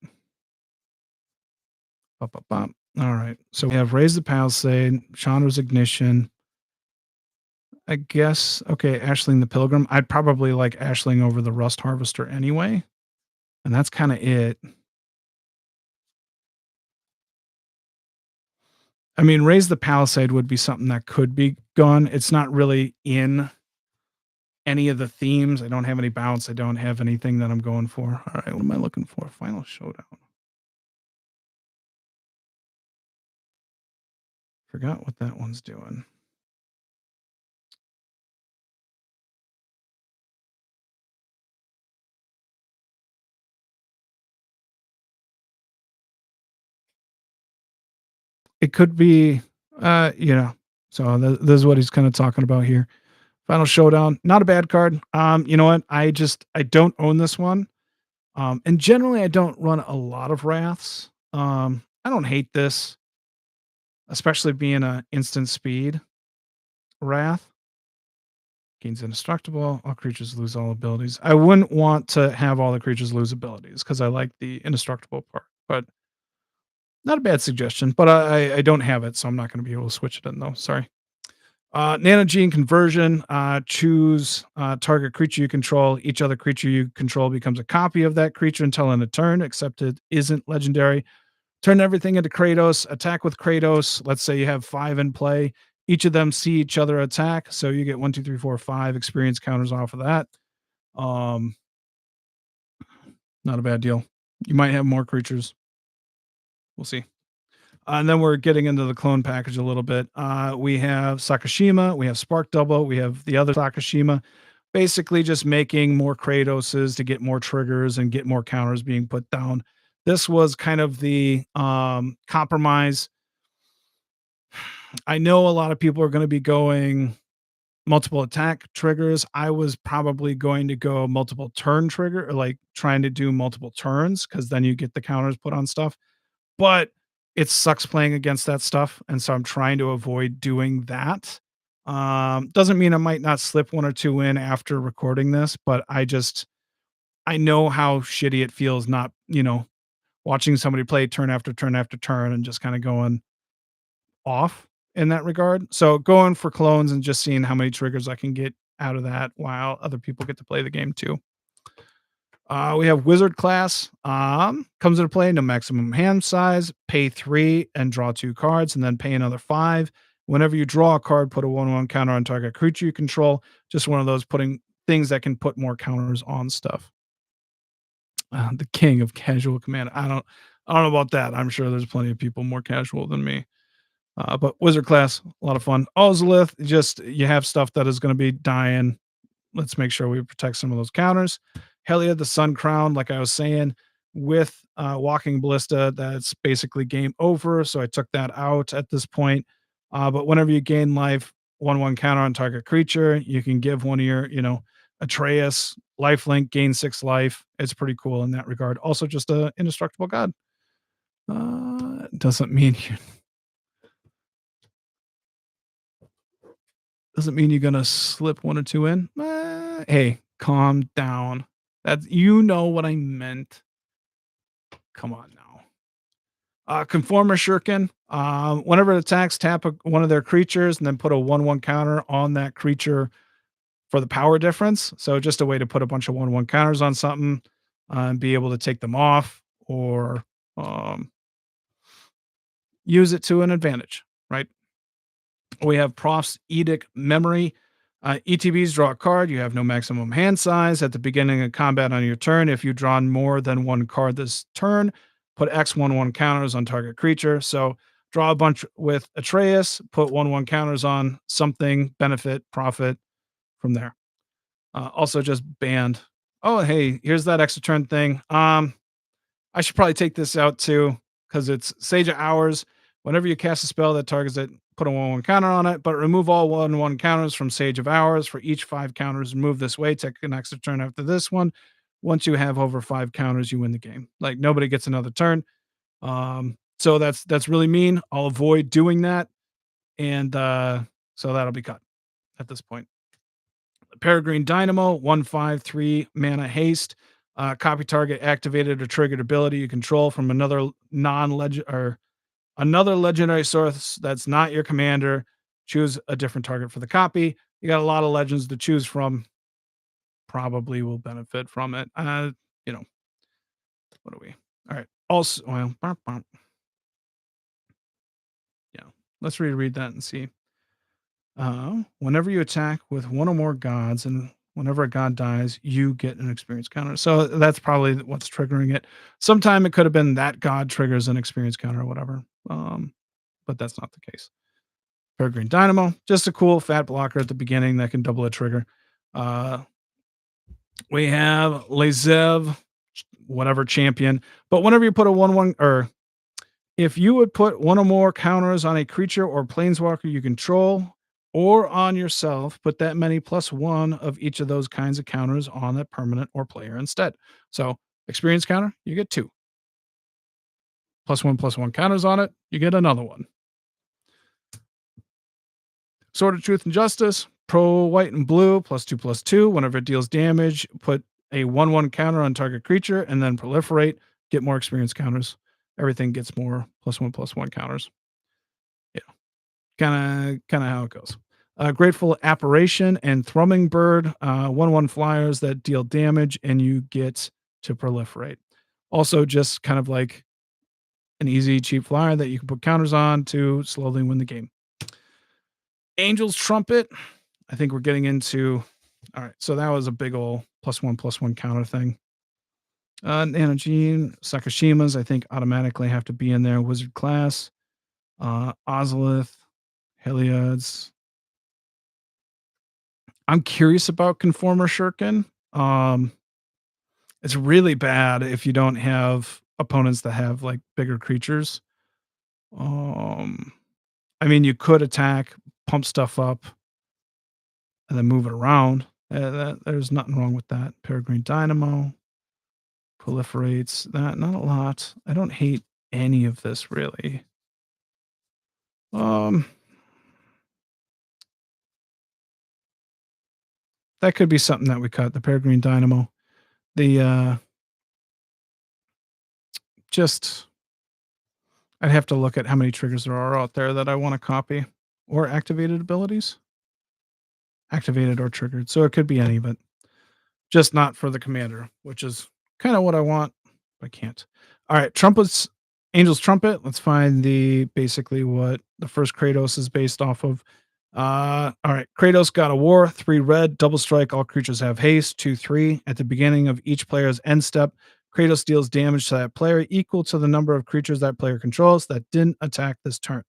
Bop, bop, bop. All right. So we have Raise the Palisade, Chandra's Ignition. I guess, okay, Ashling the Pilgrim. I'd probably like Ashling over the Rust Harvester anyway. And that's kind of it. I mean, Raise the Palisade would be something that could be gone. It's not really in any of the themes. I don't have any bounce. I don't have anything that I'm going for. All right, what am I looking for? Final Showdown. Forgot what that one's doing. It could be, you know, so this is what he's kind of talking about here. Final Showdown, not a bad card. You know what? I don't own this one. And generally I don't run a lot of wraths. I don't hate this, especially being a instant speed wrath. Gains indestructible. All creatures lose all abilities. I wouldn't want to have all the creatures lose abilities because I like the indestructible part. But not a bad suggestion. But I don't have it, so I'm not going to be able to switch it in though. Sorry. Nanogene conversion. Choose target creature you control. Each other creature you control becomes a copy of that creature until end of turn, except it isn't legendary. Turn everything into Kratos. Attack with Kratos. Let's say you have 5 in play. Each of them see each other attack. So you get 1, 2, 3, 4, 5 experience counters off of that. Um, Not a bad deal. You might have more creatures. We'll see. And then we're getting into the clone package a little bit. We have Sakashima, we have Spark Double, we have the other Sakashima. Basically, just making more Kratoses to get more triggers and get more counters being put down. This was kind of the compromise. I know a lot of people are going to be going multiple attack triggers. I was probably going to go multiple turn trigger, or like trying to do multiple turns because then you get the counters put on stuff. But it sucks playing against that stuff, and so I'm trying to avoid doing that. Doesn't mean I might not slip 1 or 2 in after recording this, but I know how shitty it feels not, watching somebody play turn after turn after turn and just kinda going off in that regard. So, going for clones and just seeing how many triggers I can get out of that while other people get to play the game too. We have wizard class. Comes into play, no maximum hand size. Pay 3 and draw 2 cards, and then pay another 5. Whenever you draw a card, put a 1/1 counter on target creature you control. Just one of those putting things that can put more counters on stuff. The king of casual command. I don't know about that. I'm sure there's plenty of people more casual than me. But wizard class, a lot of fun. Ozolith, just you have stuff that is going to be dying. Let's make sure we protect some of those counters. Helia, the Sun Crown, like I was saying, with Walking Ballista, that's basically game over. So I took that out at this point. But whenever you gain life, 1/1 counter on target creature, you can give one of your, Atreus, lifelink, gain 6 life. It's pretty cool in that regard. Also, just a indestructible god. Doesn't mean you doesn't mean you're gonna slip 1 or 2 in. Hey, calm down. That's you know what I meant. Come on now. Conformer Shuriken. Whenever it attacks, tap one of their creatures and then put a 1/1 counter on that creature for the power difference. So just a way to put a bunch of 1/1 counters on something and be able to take them off or um, use it to an advantage, right? We have Prof's Edict Memory. ETBs draw a card. You have no maximum hand size. At the beginning of combat on your turn, if you draw more than 1 card this turn, put X 1/1 counters on target creature. So draw a bunch with Atreus, put 1/1 counters on something, benefit, profit from there. Also just banned. Oh, hey, here's that extra turn thing. I should probably take this out too because it's Sage of Hours. Whenever you cast a spell that targets it, put a 1/1 counter on it, but remove all 1/1 counters from Sage of Hours. For each 5 counters removed this way, take an extra turn after this one. Once you have over 5 counters, you win the game. Like, nobody gets another turn. So that's really mean. I'll avoid doing that, and, so that'll be cut at this point. Peregrine Dynamo, 1/5/3 mana haste. Copy target activated or triggered ability you control from another non-legend or another legendary source that's not your commander. Choose a different target for the copy. You got a lot of legends to choose from. Probably will benefit from it. You know, what are we? All right. Also, well, yeah. Let's reread that and see. Whenever you attack with one or more gods, and whenever a god dies, you get an experience counter. So that's probably what's triggering it. Sometime it could have been that god triggers an experience counter or whatever. But that's not the case. Peregrine Dynamo, just a cool fat blocker at the beginning that can double a trigger. Uh, we have Lezev, whatever champion. But whenever you put a 1/1 or if you would put one or more counters on a creature or planeswalker you control or on yourself, put that many plus one of each of those kinds of counters on that permanent or player instead. So, experience counter, you get two. Plus one counters on it, you get another one. Sword of Truth and Justice, pro white and blue, +2/+2. Whenever it deals damage, put a 1/1 counter on target creature and then proliferate, get more experience counters. Everything gets more +1/+1 counters. Yeah. Kinda how it goes. Grateful Apparition and Thrumming Bird, 1/1 flyers that deal damage and you get to proliferate. Also, just kind of like an easy, cheap flyer that you can put counters on to slowly win the game. Angel's Trumpet. I think we're getting into. All right, so that was a big ol' +1/+1 counter thing. Nanogene, Sakashimas, I think automatically have to be in there. Wizard class, Ozolith, Heliod's. I'm curious about Conformer Shuriken. It's really bad if you don't have opponents that have like bigger creatures. Um, I mean, you could attack, pump stuff up, and then move it around. There's nothing wrong with that. Peregrine Dynamo proliferates. That not a lot. I don't hate any of this really. Um, that could be something that we cut. The Peregrine Dynamo. The just I'd have to look at how many triggers there are out there that I want to copy or activated abilities. Activated or triggered. So it could be any, but just not for the commander, which is kind of what I want. But I can't. All right, trumpets, Angel's Trumpet. Let's find the basically what the first Kratos is based off of. All right, Kratos God of War, 3 red, double strike. All creatures have haste, 2/3. At the beginning of each player's end step, Kratos deals damage to that player equal to the number of creatures that player controls that didn't attack this turn.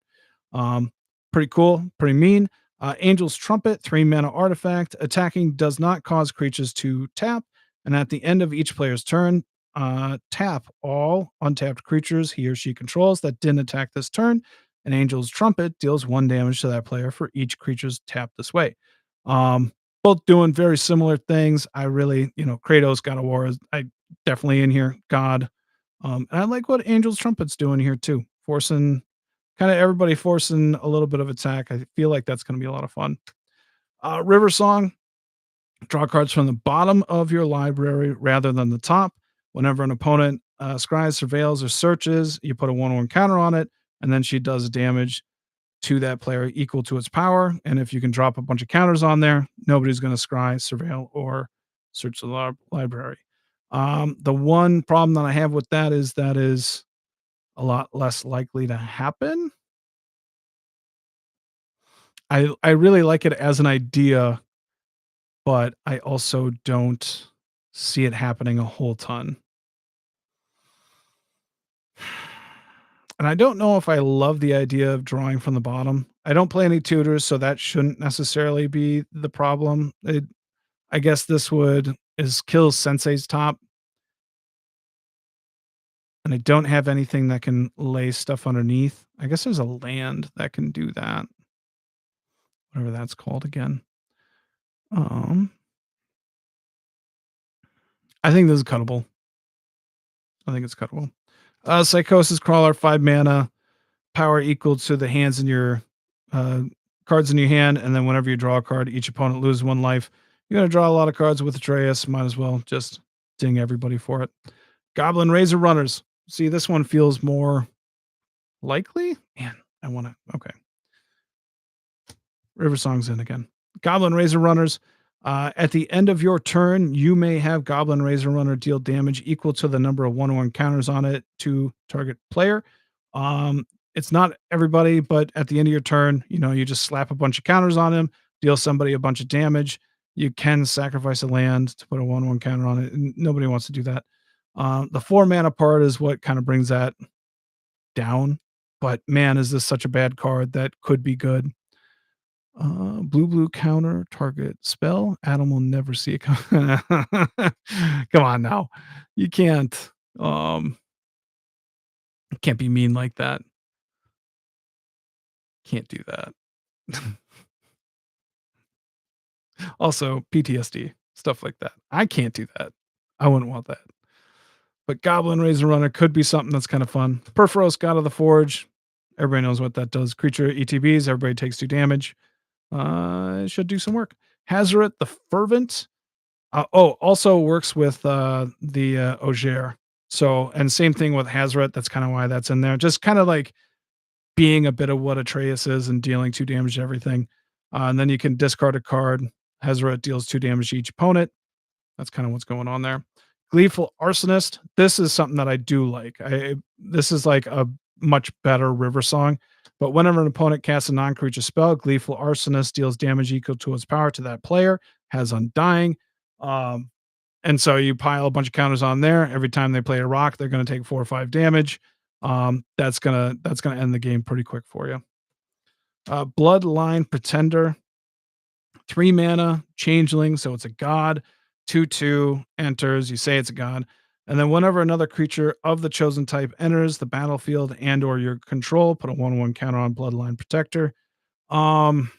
Um, Pretty cool, pretty mean. Angel's Trumpet, 3 mana artifact. Attacking does not cause creatures to tap. And at the end of each player's turn, tap all untapped creatures he or she controls that didn't attack this turn. An Angel's Trumpet deals 1 damage to that player for each creature's tapped this way. Both doing very similar things. I really, Kratos God of War is I definitely in here. God. And I like what Angel's Trumpet's doing here too. Forcing kind of everybody forcing a little bit of attack. I feel like that's going to be a lot of fun. River Song, draw cards from the bottom of your library rather than the top. Whenever an opponent scries, surveils, or searches, you put a 1/1 counter on it, and then she does damage to that player equal to its power. And if you can drop a bunch of counters on there, nobody's going to scry, surveil, or search the library. The one problem that I have with that is a lot less likely to happen. I really like it as an idea, but I also don't see it happening a whole ton. And I don't know if I love the idea of drawing from the bottom. I don't play any tutors, so that shouldn't necessarily be the problem. I guess this would is kill Sensei's top, and I don't have anything that can lay stuff underneath. I guess there's a land that can do that. Whatever that's called again. Um I think this is cuttable. I think it's cuttable. Psychosis Crawler, 5 mana, power equal to the hands in your uh, cards in your hand, and then whenever you draw a card, each opponent loses 1 life. You're gonna draw a lot of cards with Atreus. Might as well just ding everybody for it. Goblin Razor Runners. See, this one feels more likely. Man, I want to. Okay, River Song's in again. Goblin Razor Runners. At the end of your turn, you may have Goblin Razor Runner deal damage equal to the number of 1/1 counters on it to target player. It's not everybody, but at the end of your turn, you just slap a bunch of counters on him, deal somebody a bunch of damage. You can sacrifice a land to put a 1/1 counter on it, and nobody wants to do that. The 4 mana part is what kind of brings that down. But man, is this such a bad card that could be good. Blue counter target spell. Adam will never see it. Come on now. You um can't be mean like that. Can't do that. Also, PTSD, stuff like that. I can't do that. I wouldn't want that. But Goblin Razor Runner could be something that's kind of fun. Perforos, God of the Forge. Everybody knows what that does. Creature ETBs, everybody takes 2 damage. It should do some work. Hazaret the Fervent. Also works with the Ogier. So, and same thing with Hazaret. That's kind of why that's in there. Just kind of like being a bit of what Atreus is and dealing 2 damage to everything. And then you can discard a card. Hazaret deals 2 damage to each opponent. That's kind of what's going on there. Gleeful Arsonist. This is something that I do like. This is like a much better river song. But whenever an opponent casts a non-creature spell, Gleeful Arsonist deals damage equal to its power to that player, has Undying. Um, and so you pile a bunch of counters on there. Every time they play a rock, they're going to take 4 or 5 damage. That's gonna end the game pretty quick for you. Bloodline Pretender. 3 mana, changeling, so it's a god. 2/2 enters. You say it's a god. And then whenever another creature of the chosen type enters the battlefield and or your control, put a 1/1 counter on Bloodline Protector. Um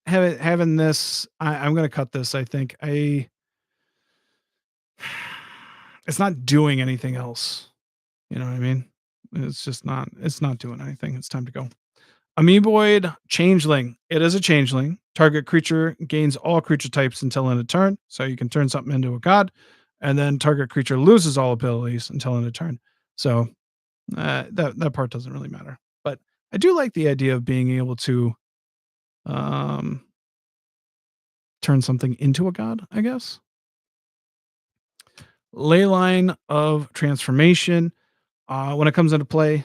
having this, I'm gonna cut this, I think. It's not doing anything else. You know what I mean? It's not doing anything. It's time to go. Amoeboid Changeling. It is a changeling. Target creature gains all creature types until end of turn. So you can turn something into a god, and then target creature loses all abilities until end of turn. So that part doesn't really matter. But I do like the idea of being able to um, turn something into a god, I guess. Leyline of Transformation. When it comes into play,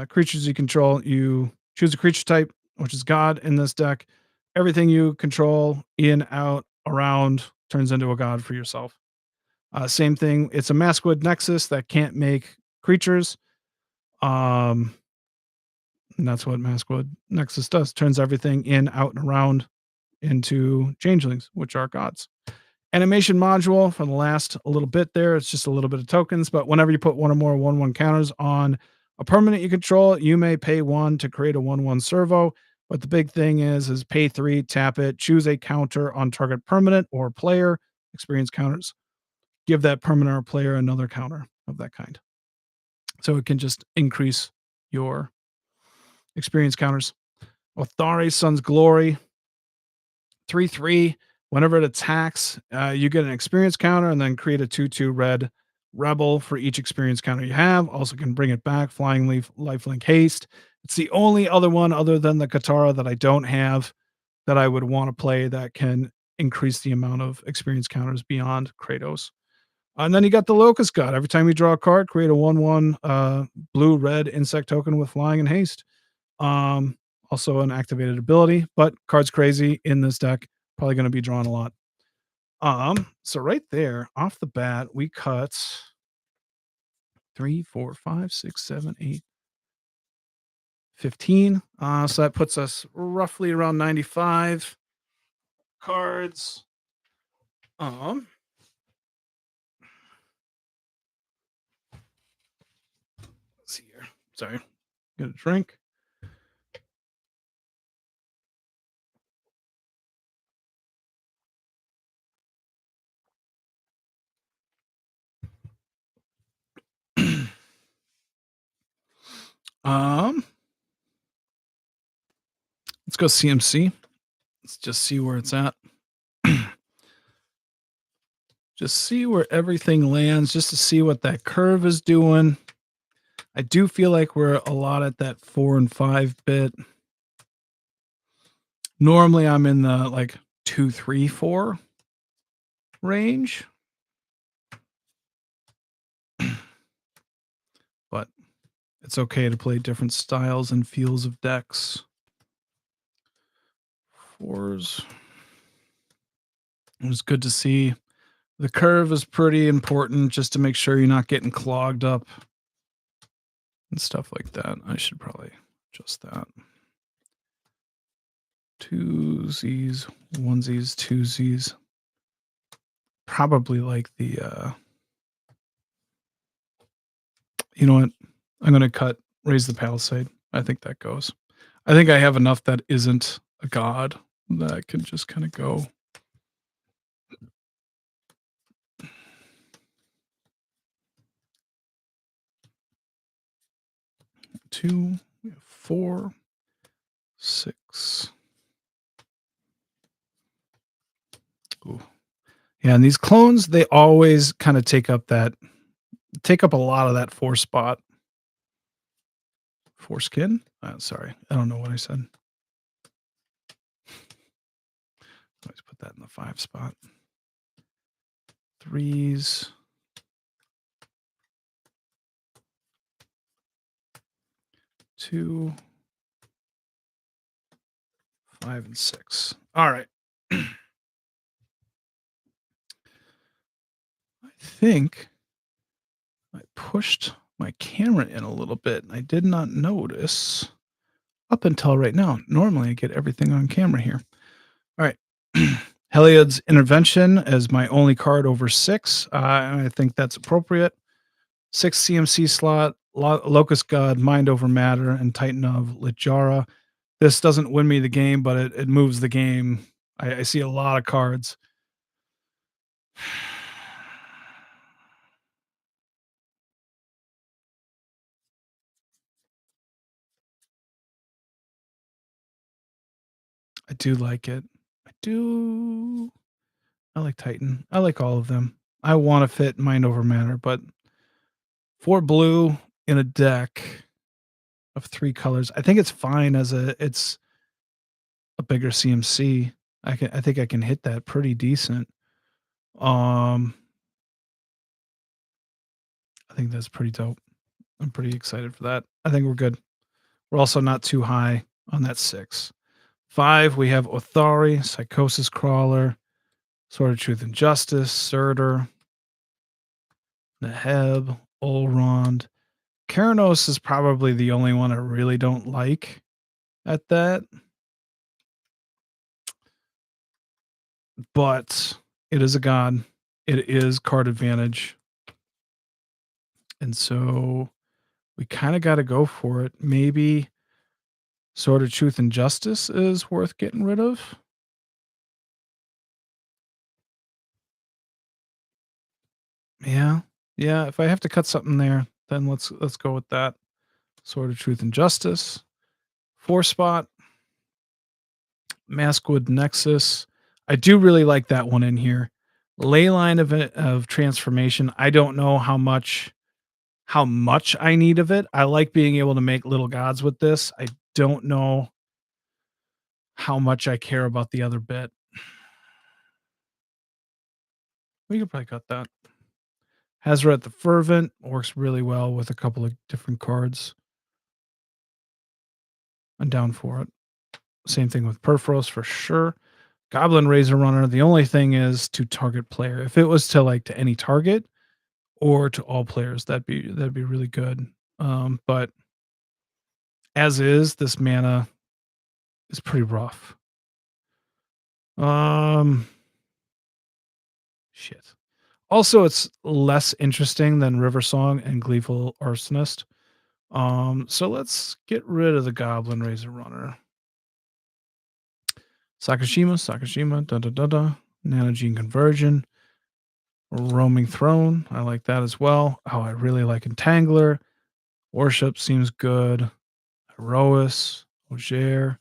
creatures you control, you choose a creature type, which is God in this deck. Everything you control, in, out, around, turns into a god for yourself. Same thing. It's a Maskwood Nexus that can't make creatures. Um, and that's what Maskwood Nexus does. Turns everything in, out, and around into changelings, which are gods. Animation module for the last a little bit there. It's just a little bit of tokens, but whenever you put 1 or more 1/1 counters on a permanent you control, you may pay 1 to create a 1/1 servo. But the big thing is pay 3, tap it, choose a counter on target permanent or player, experience counters. Give that permanent or player another counter of that kind. So it can just increase your experience counters. Othari Sun's Glory. 3/3. Whenever it attacks, you get an experience counter and then create a 2/2 red rebel for each experience counter you have. Also can bring it back, flying leaf, lifelink haste. It's the only other one other than the Katara that I don't have that I would want to play that can increase the amount of experience counters beyond Kratos. And then you got the Locust God. Every time you draw a card, create a 1/1 blue red insect token with flying and haste. Um, Also an activated ability, but card's crazy in this deck. Probably going to be drawn a lot. So right there, off the bat, we cut 3, 4, 5, 6, 7, 8, 15. So that puts us roughly around 95 cards. Um, let's see here. Sorry, get a drink. Um, let's go CMC. Let's just see where it's at. Just see where everything lands, just to see what that curve is doing. I do feel like we're a lot at that 4 and 5 bit. Normally, I'm in the like 2, 3, 4 range. But it's okay to play different styles and feels of decks. Fours. It was good to see. The curve is pretty important just to make sure you're not getting clogged up and stuff like that. I should probably adjust that. Twosies, onesies, twosies. Probably like the you know what? I'm gonna raise the palisade. I think that goes. I think I have enough that isn't a god that can just kind of go. Two, 4, 6. Ooh. Yeah, and these clones, they always kind of take up a lot of that 4 spot. Foreskin? Sorry, I don't know what I said. Let's put that in the 5 spot. 3s. 2, 5, and 6. All right. I think I pushed my camera in a little bit, and I did not notice up until right now. Normally, I get everything on camera here. All right. Heliod's Intervention as my only card over 6. I think that's appropriate. 6 CMC slot, Locust God, Mind Over Matter, and Titan of Littjara. This doesn't win me the game, but it moves the game. I see a lot of cards. I do like it. I do. I like Titan. I like all of them. I want to fit Mind Over Matter, but 4 blue in a deck of 3 colors. I think it's fine it's a bigger CMC. I think I can hit that pretty decent. Um I think that's pretty dope. I'm pretty excited for that. I think we're good. We're also not too high on that 6. 5, we have Othari, Psychosis Crawler, Sword of Truth and Justice, Surtur, Neheb, Olrond. Keranos is probably the only one I really don't like at that. But it is a god. It is card advantage. And so we kind of got to go for it. Maybe Sword of Truth and Justice is worth getting rid of. Yeah. Yeah, if I have to cut something there, then let's go with that. Sword of Truth and Justice. 4 spot. Maskwood Nexus. I do really like that one in here. Leyline of Transformation. I don't know how much I need of it. I like being able to make little gods with this. I don't know how much I care about the other bit. We could probably cut that. Hazaret the Fervent works really well with a couple of different cards. I'm down for it. Same thing with Perforos for sure. Goblin Razor Runner. The only thing is to target player. If it was to any target or to all players, that'd be really good. But as is, this mana is pretty rough. Shit. Also, it's less interesting than River Song and Gleeful Arsonist. So let's get rid of the Goblin Razor Runner. Sakashima, Nanogene Conversion, Roaming Throne. I like that as well. Oh, I really like Entangler, Worship seems good. Herois, Ogier,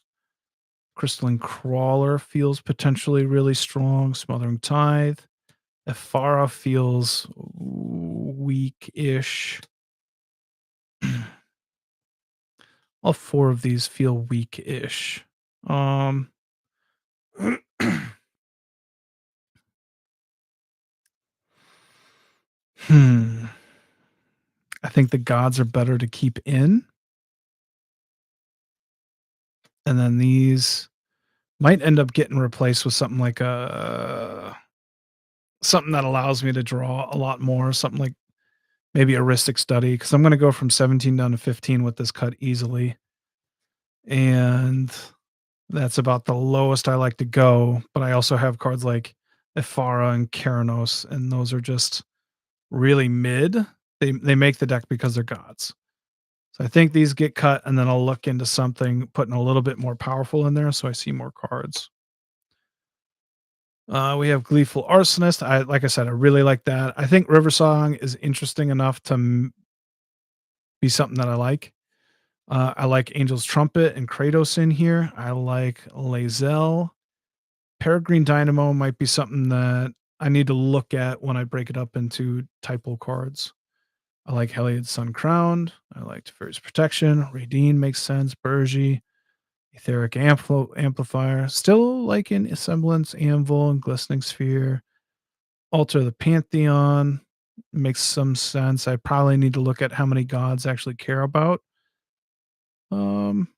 Crystalline Crawler feels potentially really strong. Smothering Tithe. Ephara feels weak-ish. All four of these feel weak-ish. Um, hmm. I think the gods are better to keep in, and then these might end up getting replaced with something like a something that allows me to draw a lot more, something like maybe Heuristic Study, because I'm going to go from 17 down to 15 with this cut easily, and that's about the lowest I like to go. But I also have cards like Ephara and Keranos, and those are just really mid. They make the deck because they're gods. So I think these get cut, and then I'll look into something putting a little bit more powerful in there, so I see more cards. We have Gleeful Arsonist. Like I said, I really like that. I think River Song is interesting enough to be something that I like. I like Angel's Trumpet and Kratos in here. I like Lae'zel. Peregrine Dynamo might be something that I need to look at when I break it up into typo cards. I like Heliod's Sun Crowned. I like Teferi's Protection. Radine makes sense. Burgi. Etheric Amplifier. Still liking Semblance, Anvil, and Glistening Sphere. Altar the Pantheon makes some sense. I probably need to look at how many gods actually care about um,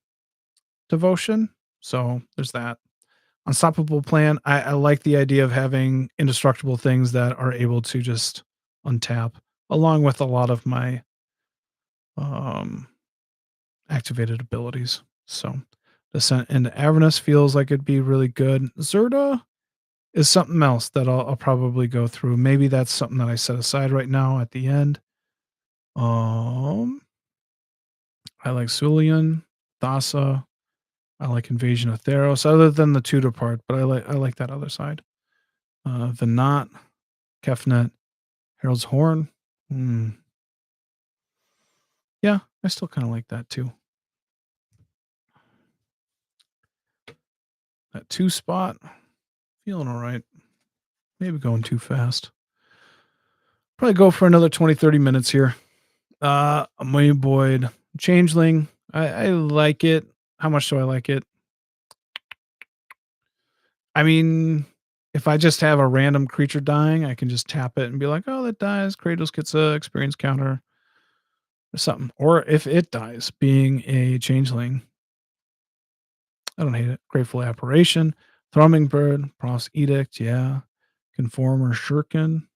devotion. So there's that. Unstoppable Plan. I like the idea of having indestructible things that are able to just untap, along with a lot of my um, activated abilities. So Descent into Avernus feels like it'd be really good. Zerda is something else that I'll probably go through. Maybe that's something that I set aside right now at the end. Um, I like Sulian, Thassa. I like Invasion of Theros, other than the Tudor part, but I like that other side. The Knot, Kefnet, Harold's Horn. Hmm. Yeah, I still kind of like that too. That 2 spot, feeling all right. Maybe going too fast. Probably go for another 20, 30 minutes here. Amoeba Boyd, Changeling. I like it. How much do I like it? I mean, if I just have a random creature dying, I can just tap it and be like, oh, that dies. Kratos gets a experience counter or something. Or if it dies, being a changeling, I don't hate it. Grateful Apparition, Thrumming Bird, Frost Edict, yeah. Conformer Shuriken.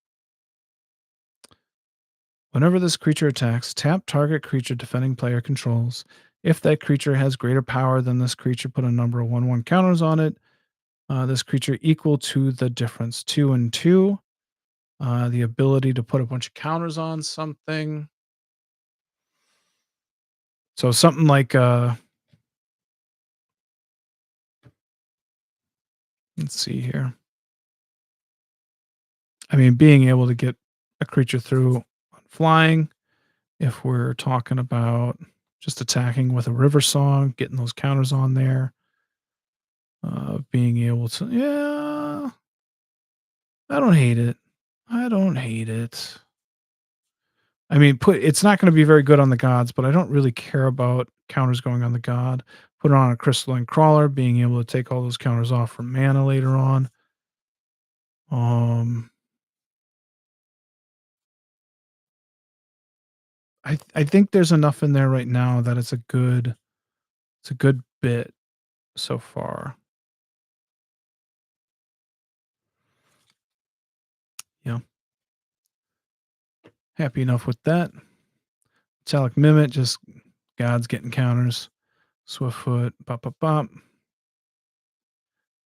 Whenever this creature attacks, tap target creature defending player controls. If that creature has greater power than this creature, put a number of 1/1 counters on it. This creature equal to the difference 2 and 2. The ability to put a bunch of counters on something. So something like let's see here. I mean, being able to get a creature through on flying, if we're talking about just attacking with a river song, getting those counters on there, being able to, yeah, I don't hate it. I don't hate it. I mean, it's not going to be very good on the gods, but I don't really care about counters going on the god. Put it on a crystalline crawler, being able to take all those counters off for mana later on. Um, I think there's enough in there right now that it's a good bit so far. Yeah, happy enough with that. Metallic Mimic, just gods getting counters. Swiftfoot, bop bop bop.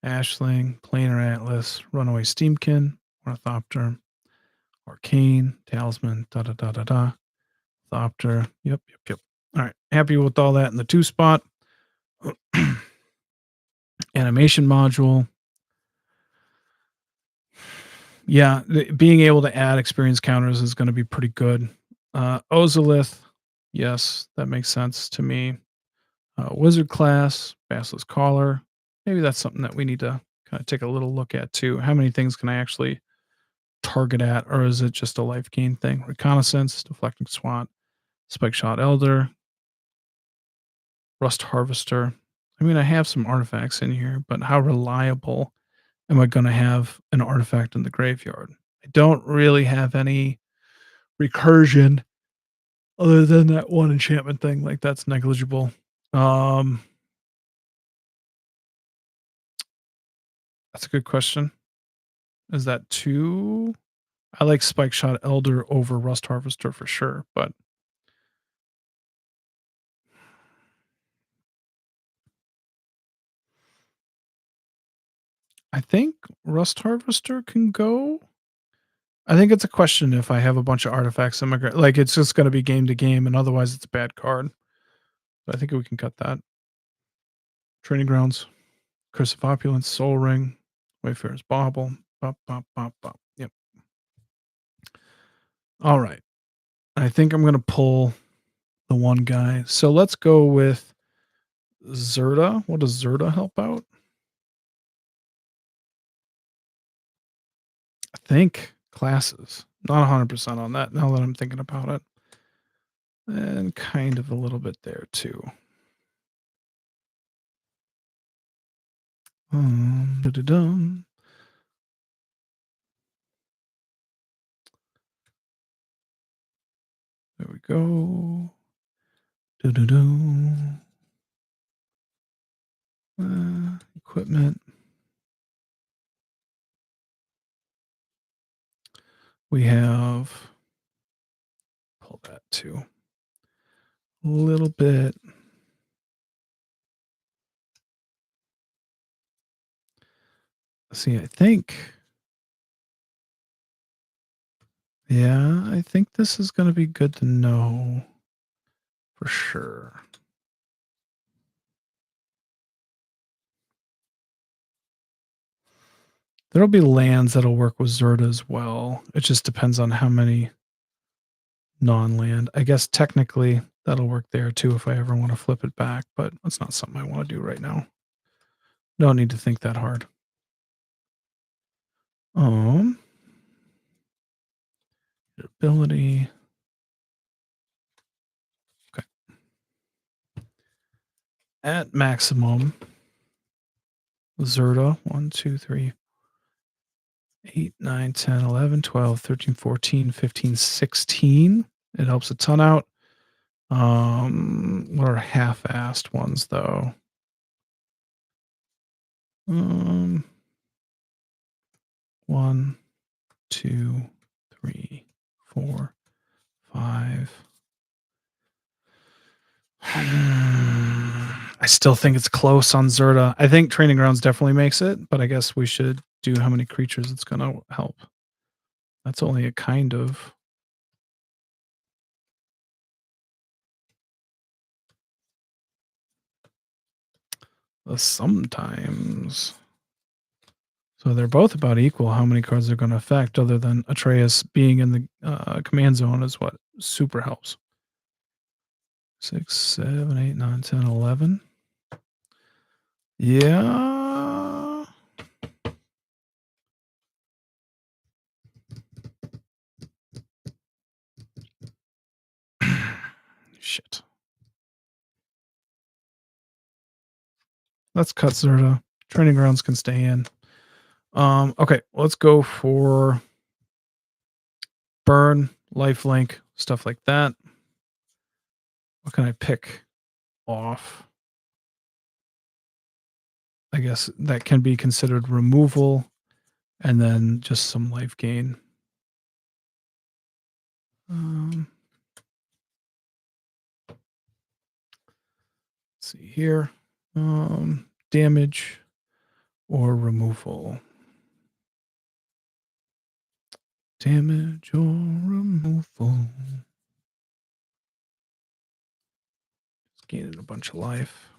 Ashling, Planar Atlas, Runaway Steamkin, Ornithopter, Arcane, Talisman, da da da da da. Thopter. Yep, yep, yep. All right. Happy with all that in the 2 spot. Animation module. Yeah, being able to add experience counters is going to be pretty good. Ozolith. Yes, that makes sense to me. Wizard class, Basilisk Collar. Maybe that's something that we need to kind of take a little look at too. How many things can I actually target at, or is it just a life gain thing? Reconnaissance, Deflecting SWAT, Spike Shot Elder, Rust Harvester. I mean, I have some artifacts in here, but how reliable am I going to have an artifact in the graveyard? I don't really have any recursion other than that one enchantment thing. Like that's negligible. Um, that's a good question. Is that two? I like Spike Shot Elder over Rust Harvester for sure, but I think Rust Harvester can go. I think it's a question if I have a bunch of artifacts in my like it's just going to be game to game, and otherwise it's a bad card. But I think we can cut that. Training Grounds, Curse of Opulence, Soul Ring, Wayfarer's Bauble. Bop, bop, bop, bop. Yep. All right. I think I'm going to pull the one guy. So let's go with Zerta. What does Zerta help out? I think classes. Not 100% on that now that I'm thinking about it. And kind of a little bit there too. Da-da-dum. There we go. Do-do-do. Equipment. We have pull that too. A little bit. See, I think. Yeah, I think this is going to be good to know for sure. There'll be lands that'll work with Zerta as well. It just depends on how many non-land. I guess technically that'll work there too if I ever want to flip it back, but that's not something I want to do right now. Don't need to think that hard. Ability. Okay. At maximum, Zerta 1, 2, 3, 8, 9, 10, 11, 12, 13, 14, 15, 16. It helps a ton out. What are half-assed ones though? 1, 2, 3, 4, 5. I still think it's close on Zerta. I think Training Grounds definitely makes it, but I guess we should do how many creatures it's going to help. That's only a kind of. Sometimes. So they're both about equal how many cards they're going to affect, other than Atreus being in the command zone is what super helps. 6, 7, 8, 9, 10, 11. Yeah. Shit. Let's cut Zerta. Training Grounds can stay in. Okay, let's go for burn, lifelink, stuff like that. What can I pick off? I guess that can be considered removal and then just some life gain. Let's see here. Damage or removal. Damage or removal. Just gaining a bunch of life.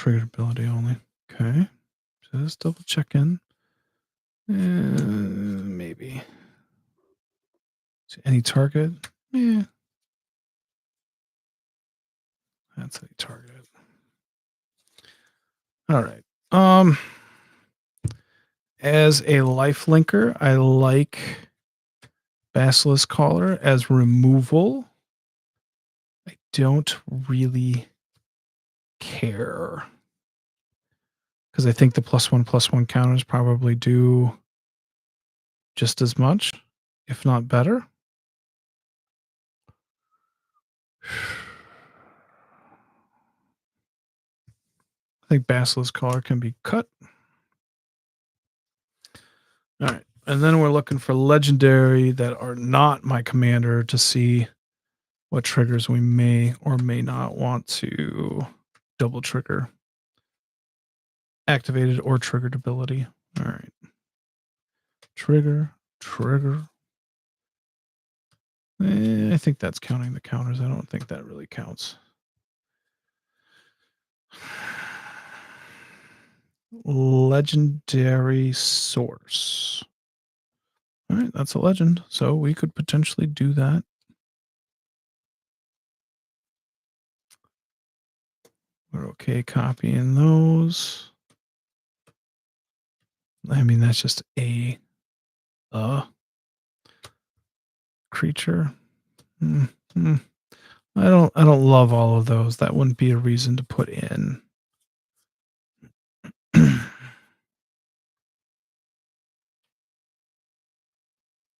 triggered ability only. Okay. Just double check in. Maybe. Any target? Yeah, that's a target. All right. As a life linker, I like Basilisk Collar as removal. I don't really care because I think the +1/+1 counters probably do just as much, if not better. I think Basilisk Collar can be cut. All right. And then we're looking for legendary that are not my commander to see what triggers we may or may not want to double trigger. Activated or triggered ability. All right. Trigger. I think that's counting the counters. I don't think that really counts. Legendary source. All right, that's a legend. So we could potentially do that. We're okay copying those. I mean, that's just a creature. I don't love all of those. That wouldn't be a reason to put in.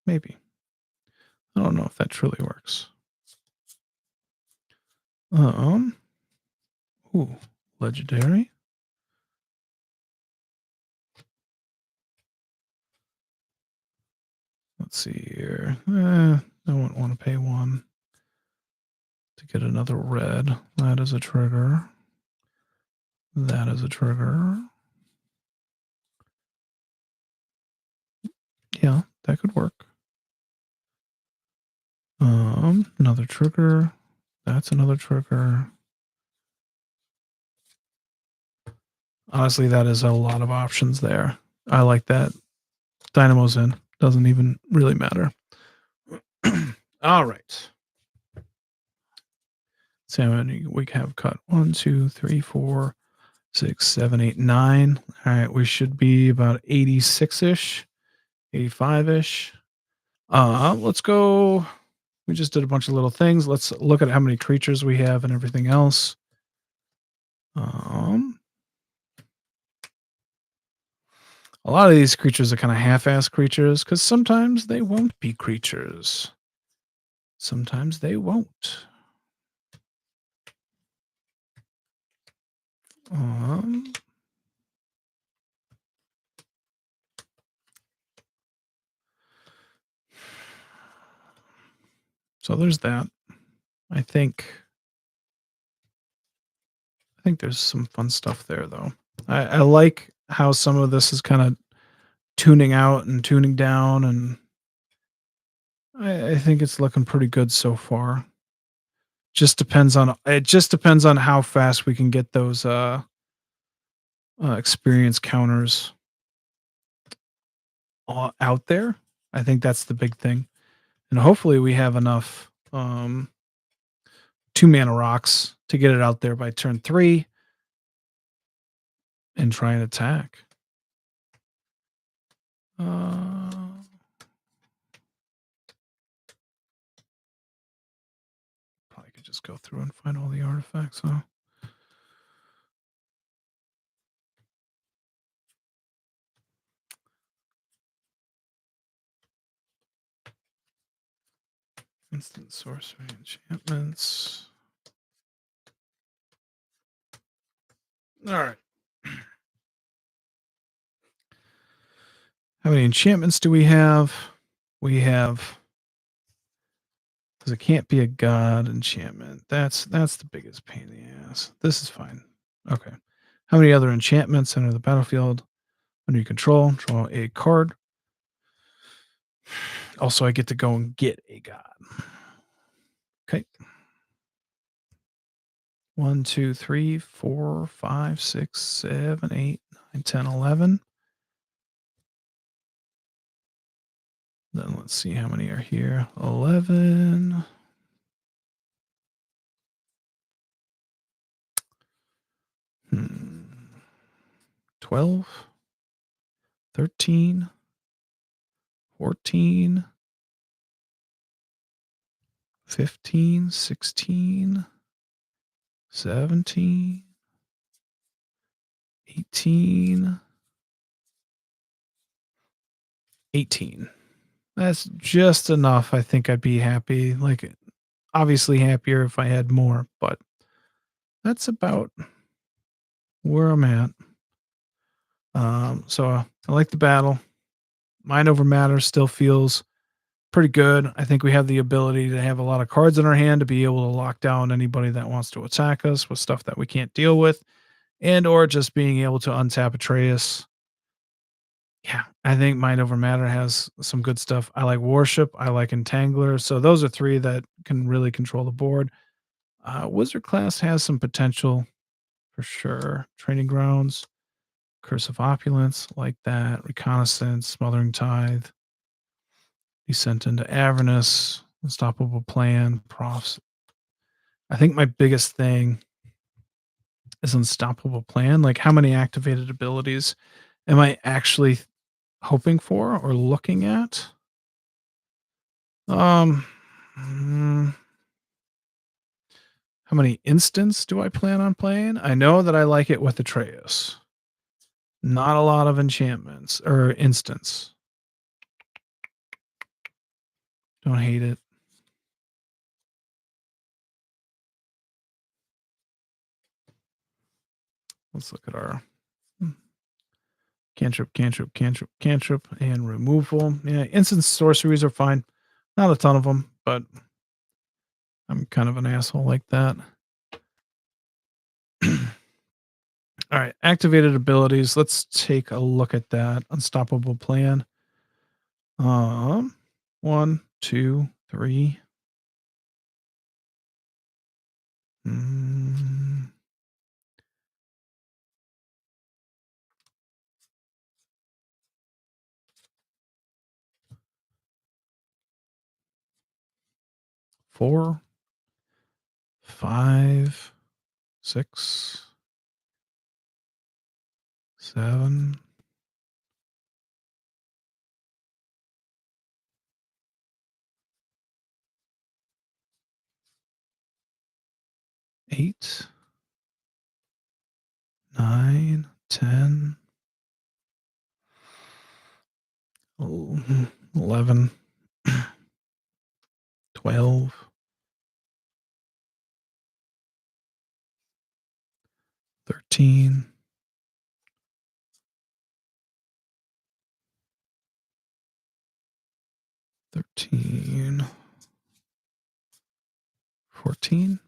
Maybe. I don't know if that truly works. Ooh, legendary. Let's see here. I wouldn't want to pay 1 to get another red. That is a trigger. That is a trigger. Yeah, that could work. Another trigger. That's another trigger. Honestly, that is a lot of options there. I like that. Dynamo's in. Doesn't even really matter. All right. So how many we have cut? 1, 2, 3, 4, 6, 7, 8, 9. All right, we should be about 86-ish, 85-ish. Let's go. We just did a bunch of little things. Let's look at how many creatures we have and everything else. A lot of these creatures are kind of half-ass creatures because sometimes they won't be creatures. Sometimes they won't. So there's that. I think there's some fun stuff there, though. I like how some of this is kind of tuning out and tuning down, and I think it's looking pretty good so far. Just depends on how fast we can get those experience counters out there. I think that's the big thing, and hopefully we have enough 2-mana rocks to get it out there by turn 3 and try and attack. Probably could just go through and find all the artifacts, huh? Instant sorcery enchantments. All right. How many enchantments do we have? We have, because it can't be a god enchantment. That's the biggest pain in the ass. This is fine. Okay. How many other enchantments enter the battlefield? Under your control, draw a card. Also, I get to go and get a god. Okay. 1, 2, 3, 4, 5, 6, 7, 8, 9, 10, 11. Then let's see how many are here. 11. 12, 13, 14, 15, 16, 17, 18, 18. That's just enough. I think I'd be happy. Like, obviously happier if I had more, but that's about where I'm at. So I like the battle. Mind over matter still feels pretty good. I think we have the ability to have a lot of cards in our hand to be able to lock down anybody that wants to attack us with stuff that we can't deal with, and or just being able to untap Atreus. Yeah, I think Mind Over Matter has some good stuff. I like Worship. I like Entangler. So those are three that can really control the board. Wizard class has some potential for sure. Training Grounds, Curse of Opulence, like that. Reconnaissance, Smothering Tithe, Descent into Avernus, Unstoppable Plan, Profs. I think my biggest thing is Unstoppable Plan. Like, how many activated abilities am I actually hoping for or looking at? Um, mm, how many instants do I plan on playing? I know that I like it with Atreus. Not a lot of enchantments or instants. Don't hate it. Let's look at our cantrip, cantrip, cantrip, cantrip, and removal. Yeah, instant sorceries are fine. Not a ton of them, but I'm kind of an asshole like that. All right, activated abilities. Let's take a look at that. Unstoppable Plan. One, two, three. Mm, 4, 5, 6, 7, 8, 9, 10, 11, 12, 13, 13, 14,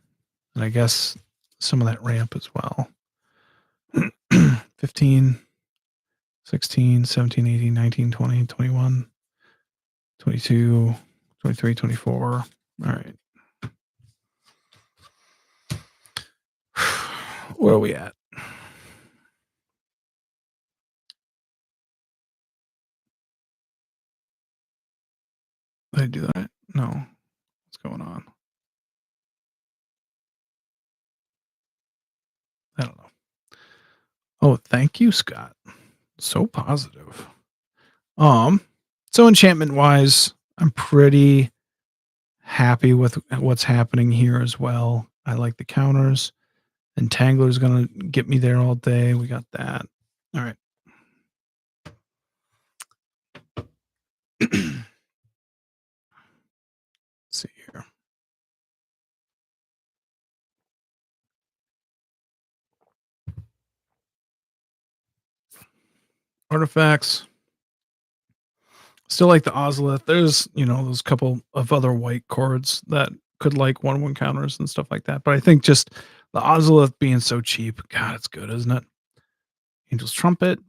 and I guess some of that ramp as well. 15, 16, 17, 18, 19, 20, 21, 22, 23, 24. All right. Where are we at? Did I do that? No. What's going on? I don't know. Oh, thank you, Scott. So positive. So enchantment wise, I'm pretty happy with what's happening here as well. I like the counters. Entangler's gonna get me there all day. We got that. All right. Let's see here. Artifacts. Still like the Ozolith. There's, those couple of other white cards that could like 1/1 counters and stuff like that. But I think just the Ozolith being so cheap, God, it's good, isn't it? Angel's Trumpet.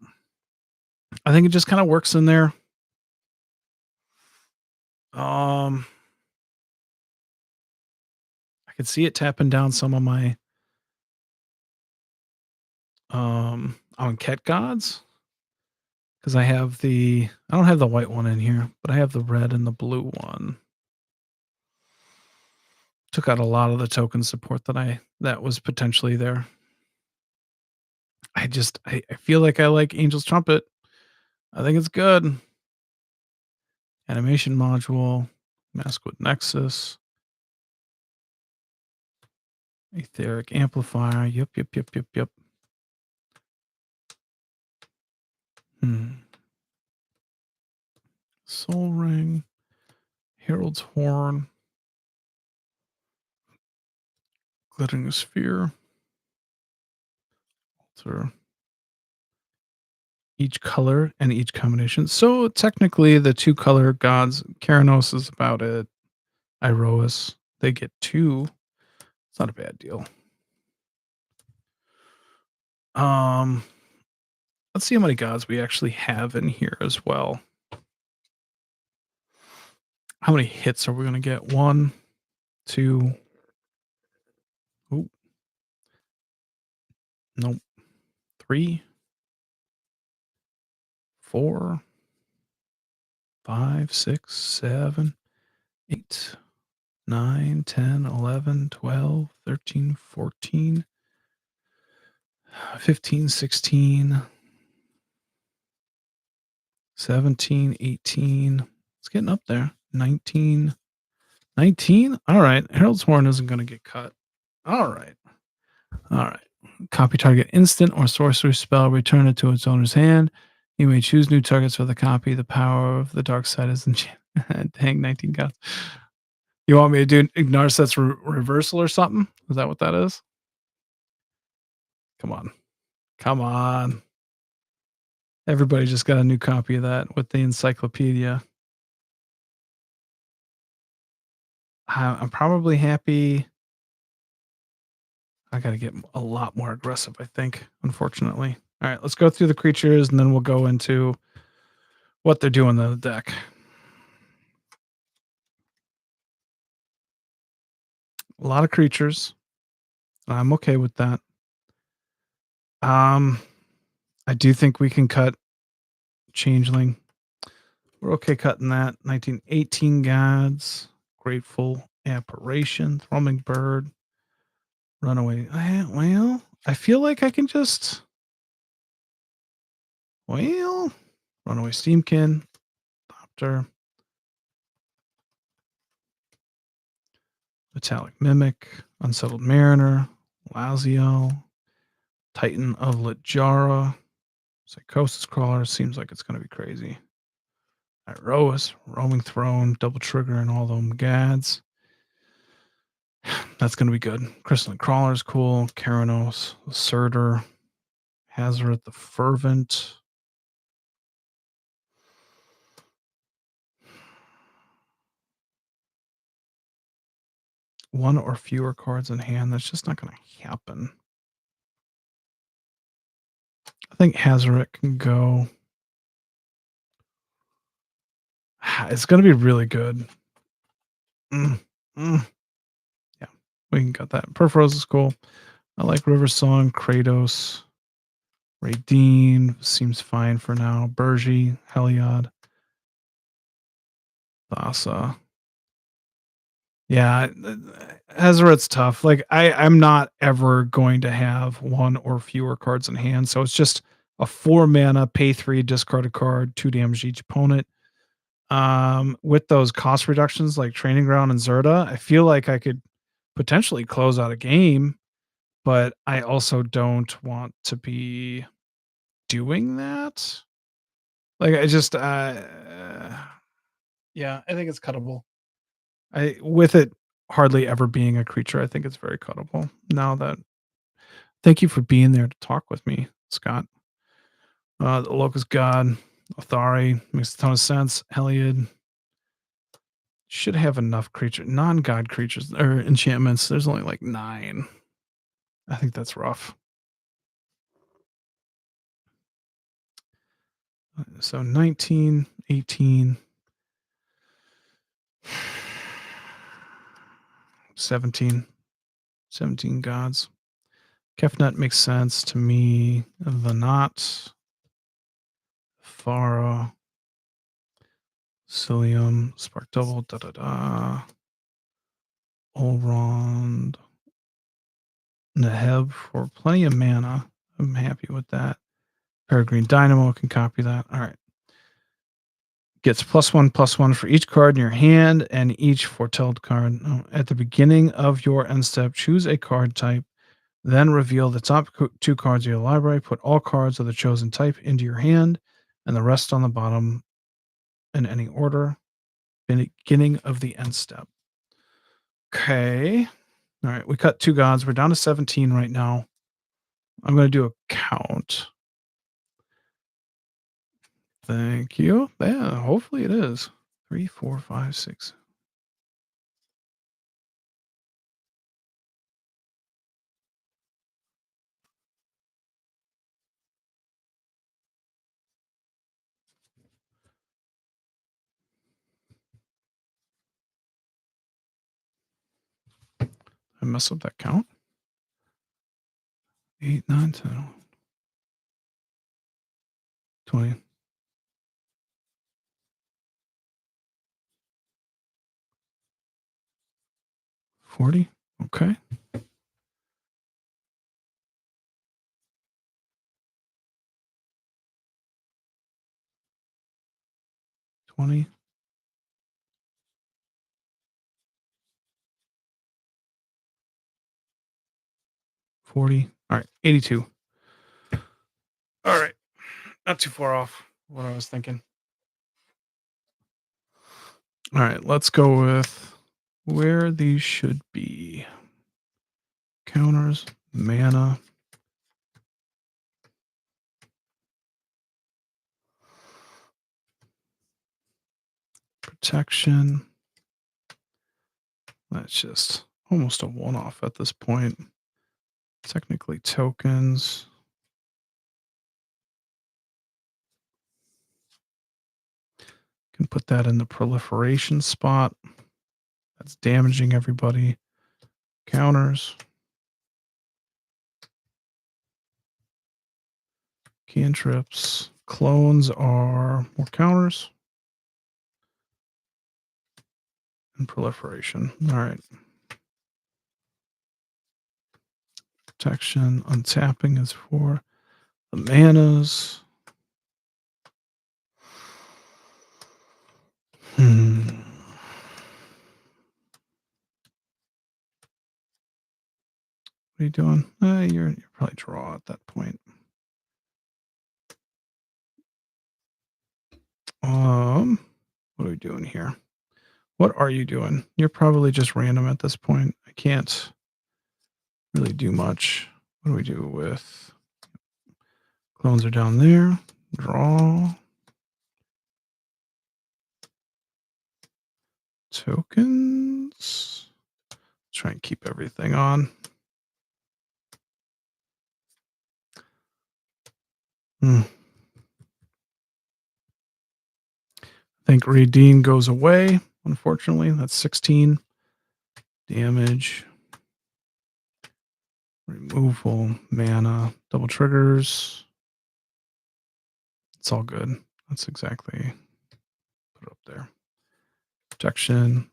I think it just kind of works in there. I could see it tapping down some of my Anket gods. Because I don't have the white one in here, but I have the red and the blue one. Took out a lot of the token support that was potentially there. I feel like I like Angel's Trumpet. I think it's good. Animation module, Mask with Nexus, Etheric Amplifier. Yep. Soul Ring, Herald's Horn, Glittering Sphere, Altar. Each color and each combination. So technically, the two color gods, Keranos is about it. Iroas, they get two. It's not a bad deal. Um, let's see how many gods we actually have in here as well. How many hits are we going to get? 1, 2. Oh, nope. 3, 4, 5, 6, 7, 8, 9, 10, 11, 12, 13, 14, 15, 16, 17, 18. It's getting up there. 19. 19? All right. Herald's Horn isn't going to get cut. All right. Copy target instant or sorcery spell, return it to its owner's hand. You may choose new targets for the copy. The power of the dark side is enchanted. Dang, 19 gods. You want me to do Narset's reversal or something? Is that what that is? Come on. Everybody just got a new copy of that with the encyclopedia. I'm probably happy. I got to get a lot more aggressive, I think, unfortunately. All right, let's go through the creatures and then we'll go into what they're doing in the deck. A lot of creatures. I'm okay with that. I do think we can cut Changeling. We're okay cutting that. 1918 gods, Grateful Apparition, Thrumming Bird, Runaway. Well, I feel like I can just. Well, Runaway Steamkin, Doctor, Metallic Mimic, Unsettled Mariner, Lazio, Titan of Littjara, Psychosis Crawler. Seems like it's going to be crazy. Iroas, Roaming Throne, Double Trigger, and all them gads. That's going to be good. Crystalline Crawler is cool. Keranos, Surtur, Hazaret the Fervent. One or fewer cards in hand. That's just not going to happen. I think Hazaret can go. It's going to be really good. Yeah, we can cut that. Perforos is cool. I like River Song, Kratos, Redeem seems fine for now. Bergie, Heliod, Thassa. Yeah, Hazaret's tough. Like I'm not ever going to have one or fewer cards in hand, so it's just a 4 mana, pay 3, discard a card, 2 damage each opponent. With those cost reductions like Training Ground and Zerta, I feel like I could potentially close out a game, but I also don't want to be doing that. Like I just yeah, I think it's cuttable. With it hardly ever being a creature, I think it's very cuttable. Now that thank you for being there to talk with me, Scott. The Locust God, Othari makes a ton of sense. Heliod should have enough non-god creatures or enchantments. There's only like 9. I think that's rough. So 19, 18, 17 gods. Kefnet makes sense to me. The Knot, Farah, Cilium, Spark Double, da da da. Olrond, Neheb for plenty of mana. I'm happy with that. Peregrine Dynamo can copy that. All right. Gets +1/+1 for each card in your hand and each foretelled card. Oh, at the beginning of your end step, choose a card type, then reveal the top two cards of your library. Put all cards of the chosen type into your hand and the rest on the bottom in any order. Beginning of the end step. Okay. All right. We cut 2 gods. We're down to 17 right now. I'm going to do a count. Thank you. Yeah, hopefully it is. 3, 4, 5, 6. I mess up that count. 8, 9, 10, 20. 40. Okay. 20. 40. All right. 82. All right. Not too far off what I was thinking. All right. Let's go with where these should be. Counters, mana, protection. That's just almost a one-off at this point. Technically tokens. Can put that in the proliferation spot. That's damaging everybody. Counters. Cantrips. Clones are more counters. And proliferation. All right. Protection. Untapping is for the manas. What are you doing? You're probably draw at that point. What are we doing here? What are you doing? You're probably just random at this point. I can't really do much. What do we do with clones are down there? Draw. Tokens. Try and keep everything on. I think Redeem goes away. Unfortunately, that's 16 damage. Removal, mana, double triggers. It's all good. That's exactly put it up there. Protection,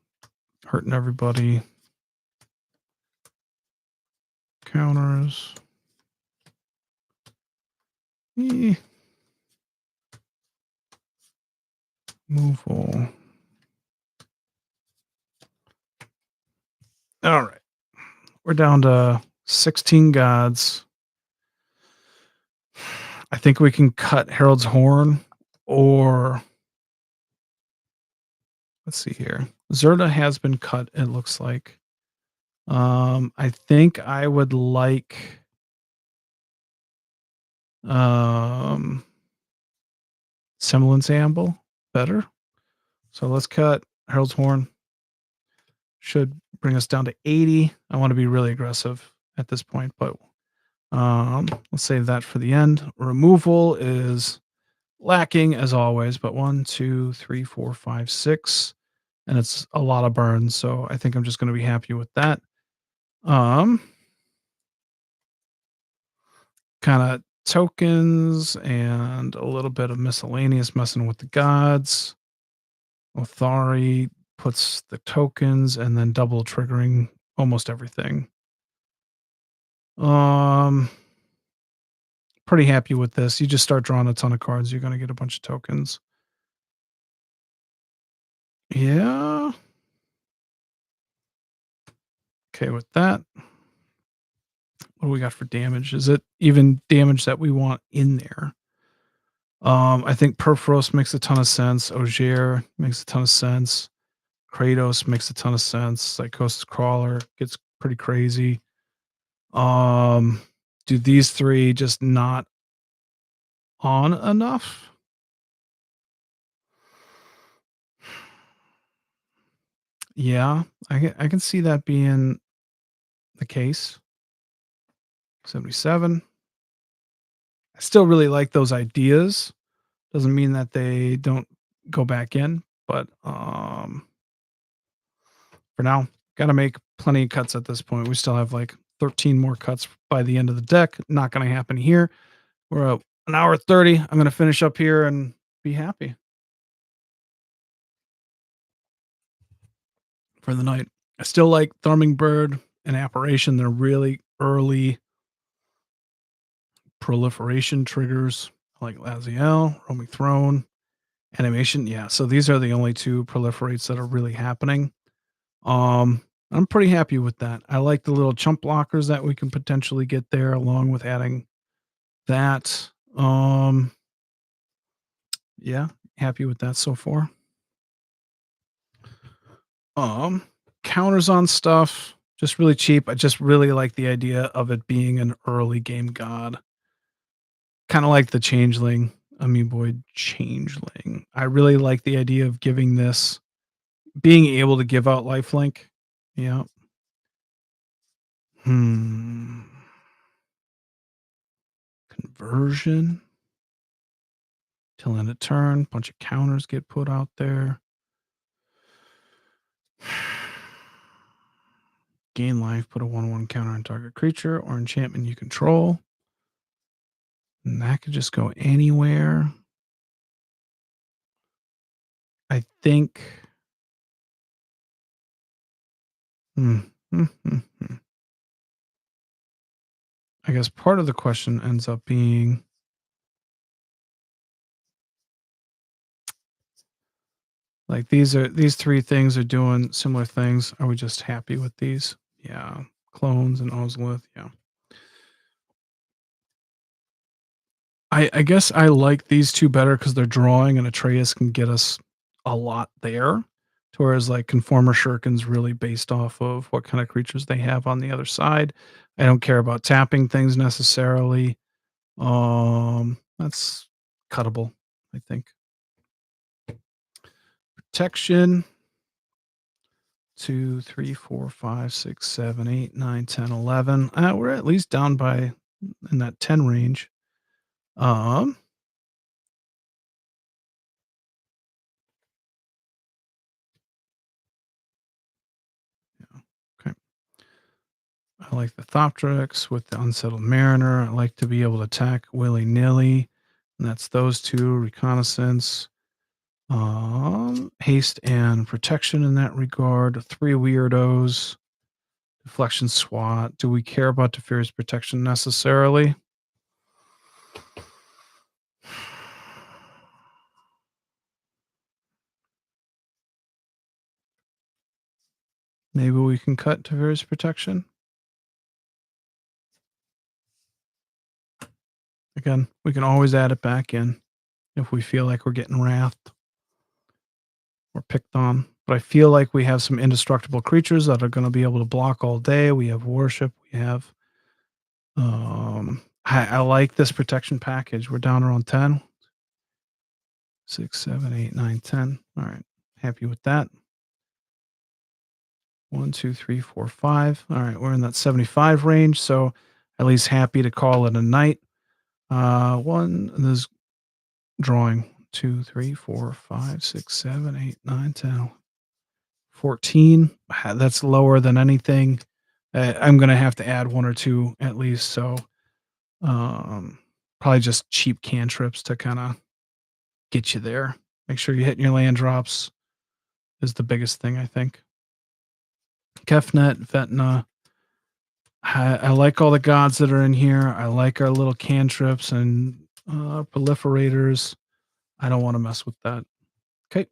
hurting everybody. Counters. Removal. All right. We're down to 16 gods. I think we can cut Harold's Horn or let's see here. Zerda has been cut, it looks like. I think I would like Semblance Amble better. So let's cut Harold's Horn. Should bring us down to 80. I want to be really aggressive at this point, but let's save that for the end. Removal is lacking as always, but 1, 2, 3, 4, 5, 6. And it's a lot of burns, so I think I'm just going to be happy with that. Kinda tokens and a little bit of miscellaneous messing with the gods. Lothari puts the tokens and then double triggering almost everything. Um, Pretty happy with this. You just start drawing a ton of cards, you're gonna get a bunch of tokens. Yeah, okay with that. What do we got for damage? Is it even damage that we want in there? I think Perforos makes a ton of sense. Ogier makes a ton of sense. Kratos makes a ton of sense. Psychosis Crawler gets pretty crazy. Um, do these 3 just not on enough? Yeah, I can see that being the case. 77. I still really like those ideas. Doesn't mean that they don't go back in, but, for now, gotta make plenty of cuts at this point. We still have, like, 13 more cuts by the end of the deck. Not gonna happen here. We're at an hour 30. I'm gonna finish up here and be happy for the night. I still like Thrumming Bird and Apparition. They're really early proliferation triggers. I like Laziel, Roaming Throne, Animation. Yeah, so these are the only 2 proliferates that are really happening. I'm pretty happy with that. I like the little chump blockers that we can potentially get there along with adding that. Yeah, happy with that so far. Um, Counters on stuff, just really cheap. I just really like the idea of it being an early game god. Kinda like the Changeling, Amoeboid Changeling. I really like the idea of giving this being able to give out lifelink. Yeah. Hmm. Conversion. Till end of turn, bunch of counters get put out there. Gain life, put a 1/1 counter on target creature or enchantment you control. And that could just go anywhere. I think. Hmm, hmm, hmm, hmm. I guess part of the question ends up being like these 3 things are doing similar things. Are we just happy with these? Yeah. Clones and Ozlith. Yeah. I guess I like these 2 better because they're drawing and Atreus can get us a lot there. To whereas like Conformer Shuriken's really based off of what kind of creatures they have on the other side. I don't care about tapping things necessarily. That's cuttable, I think. Protection. 2, 3, 4, 5, 6, 7, 8, 9, 10, 11. We're at least down by in that 10 range. Um, yeah, okay. I like the Thoptrix with the Unsettled Mariner. I like to be able to attack willy nilly. And that's those 2 reconnaissance, haste and protection in that regard. 3 weirdos. Deflection SWAT. Do we care about Deferious protection necessarily? Maybe we can cut Deferious protection. Again, we can always add it back in if we feel like we're getting wrathed or picked on. But I feel like we have some indestructible creatures that are going to be able to block all day. We have worship. We have. I like this protection package. We're down around 10. 6, 7, 8, 9, 10. All right. Happy with that. 1, 2, 3, 4, 5. All right. We're in that 75 range. So at least happy to call it a night. There's drawing 2, 3, 4, 5, 6, 7, 8, 9, 10, 14. That's lower than anything. I'm going to have to add 1 or 2 at least. So Um, Probably just cheap cantrips to kind of get you there. Make sure you're hitting your land drops is the biggest thing, I think. Kefnet, Vetna. I like all the gods that are in here. I like our little cantrips and proliferators. I don't want to mess with that. Okay.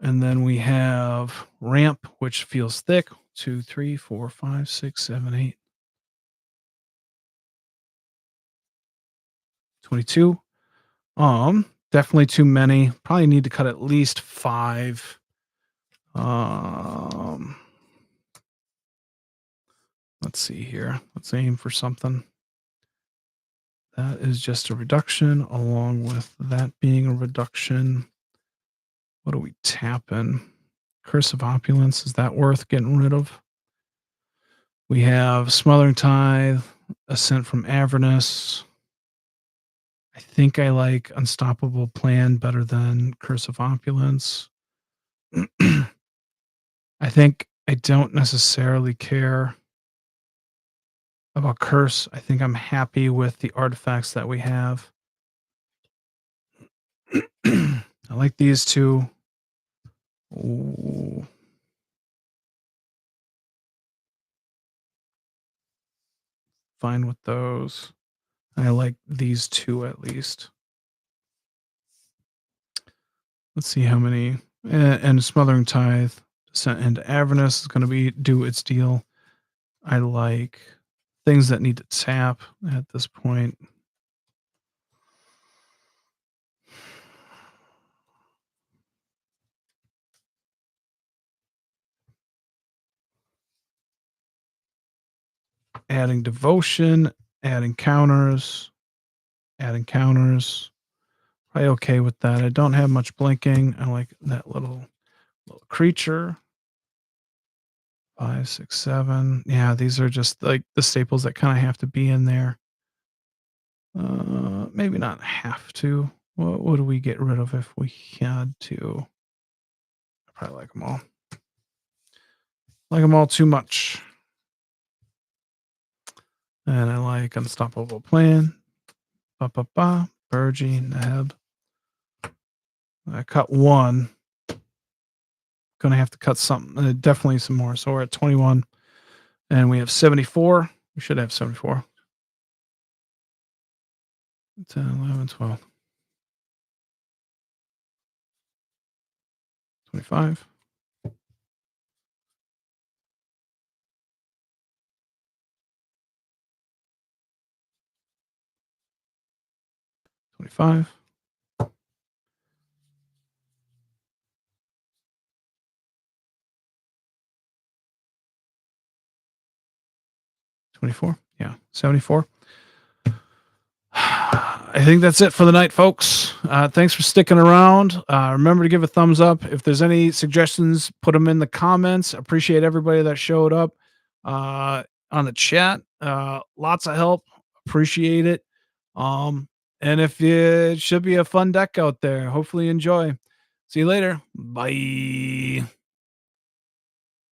And then we have ramp, which feels thick. 2, 3, 4, 5, 6, 7, 8. 22. Definitely too many. Probably need to cut at least 5. Um, let's see here. Let's aim for something. That is just a reduction, along with that being a reduction. What are we tapping? Curse of Opulence. Is that worth getting rid of? We have Smothering Tithe, Ascent from Avernus. I think I like Unstoppable Plan better than Curse of Opulence. I think I don't necessarily care about Curse. I think I'm happy with the artifacts that we have. I like these two. Ooh. Fine with those. I like these two at least. Let's see how many. And Smothering Tithe, Descent into Avernus is going to do its deal. I like things that need to tap at this point. Adding Devotion, adding counters. Probably okay with that. I don't have much blinking. I like that little creature. 5, 6, 7. Yeah, these are just like the staples that kind of have to be in there. Maybe not have to. What would we get rid of if we had to? I probably like them all. Like them all too much. And I like Unstoppable Plan. Burgee, Neb. I cut one. Gonna have to cut something. Definitely some more. So we're at 21. And we have 74. We should have 74. 10, 11, 12. 25. 25. 24. Yeah. 74. I think that's it for the night, folks. Thanks for sticking around. Remember to give a thumbs up. If there's any suggestions, put them in the comments. Appreciate everybody that showed up on the chat. Lots of help. Appreciate it. And if it should be a fun deck out there. Hopefully you enjoy. See you later. Bye.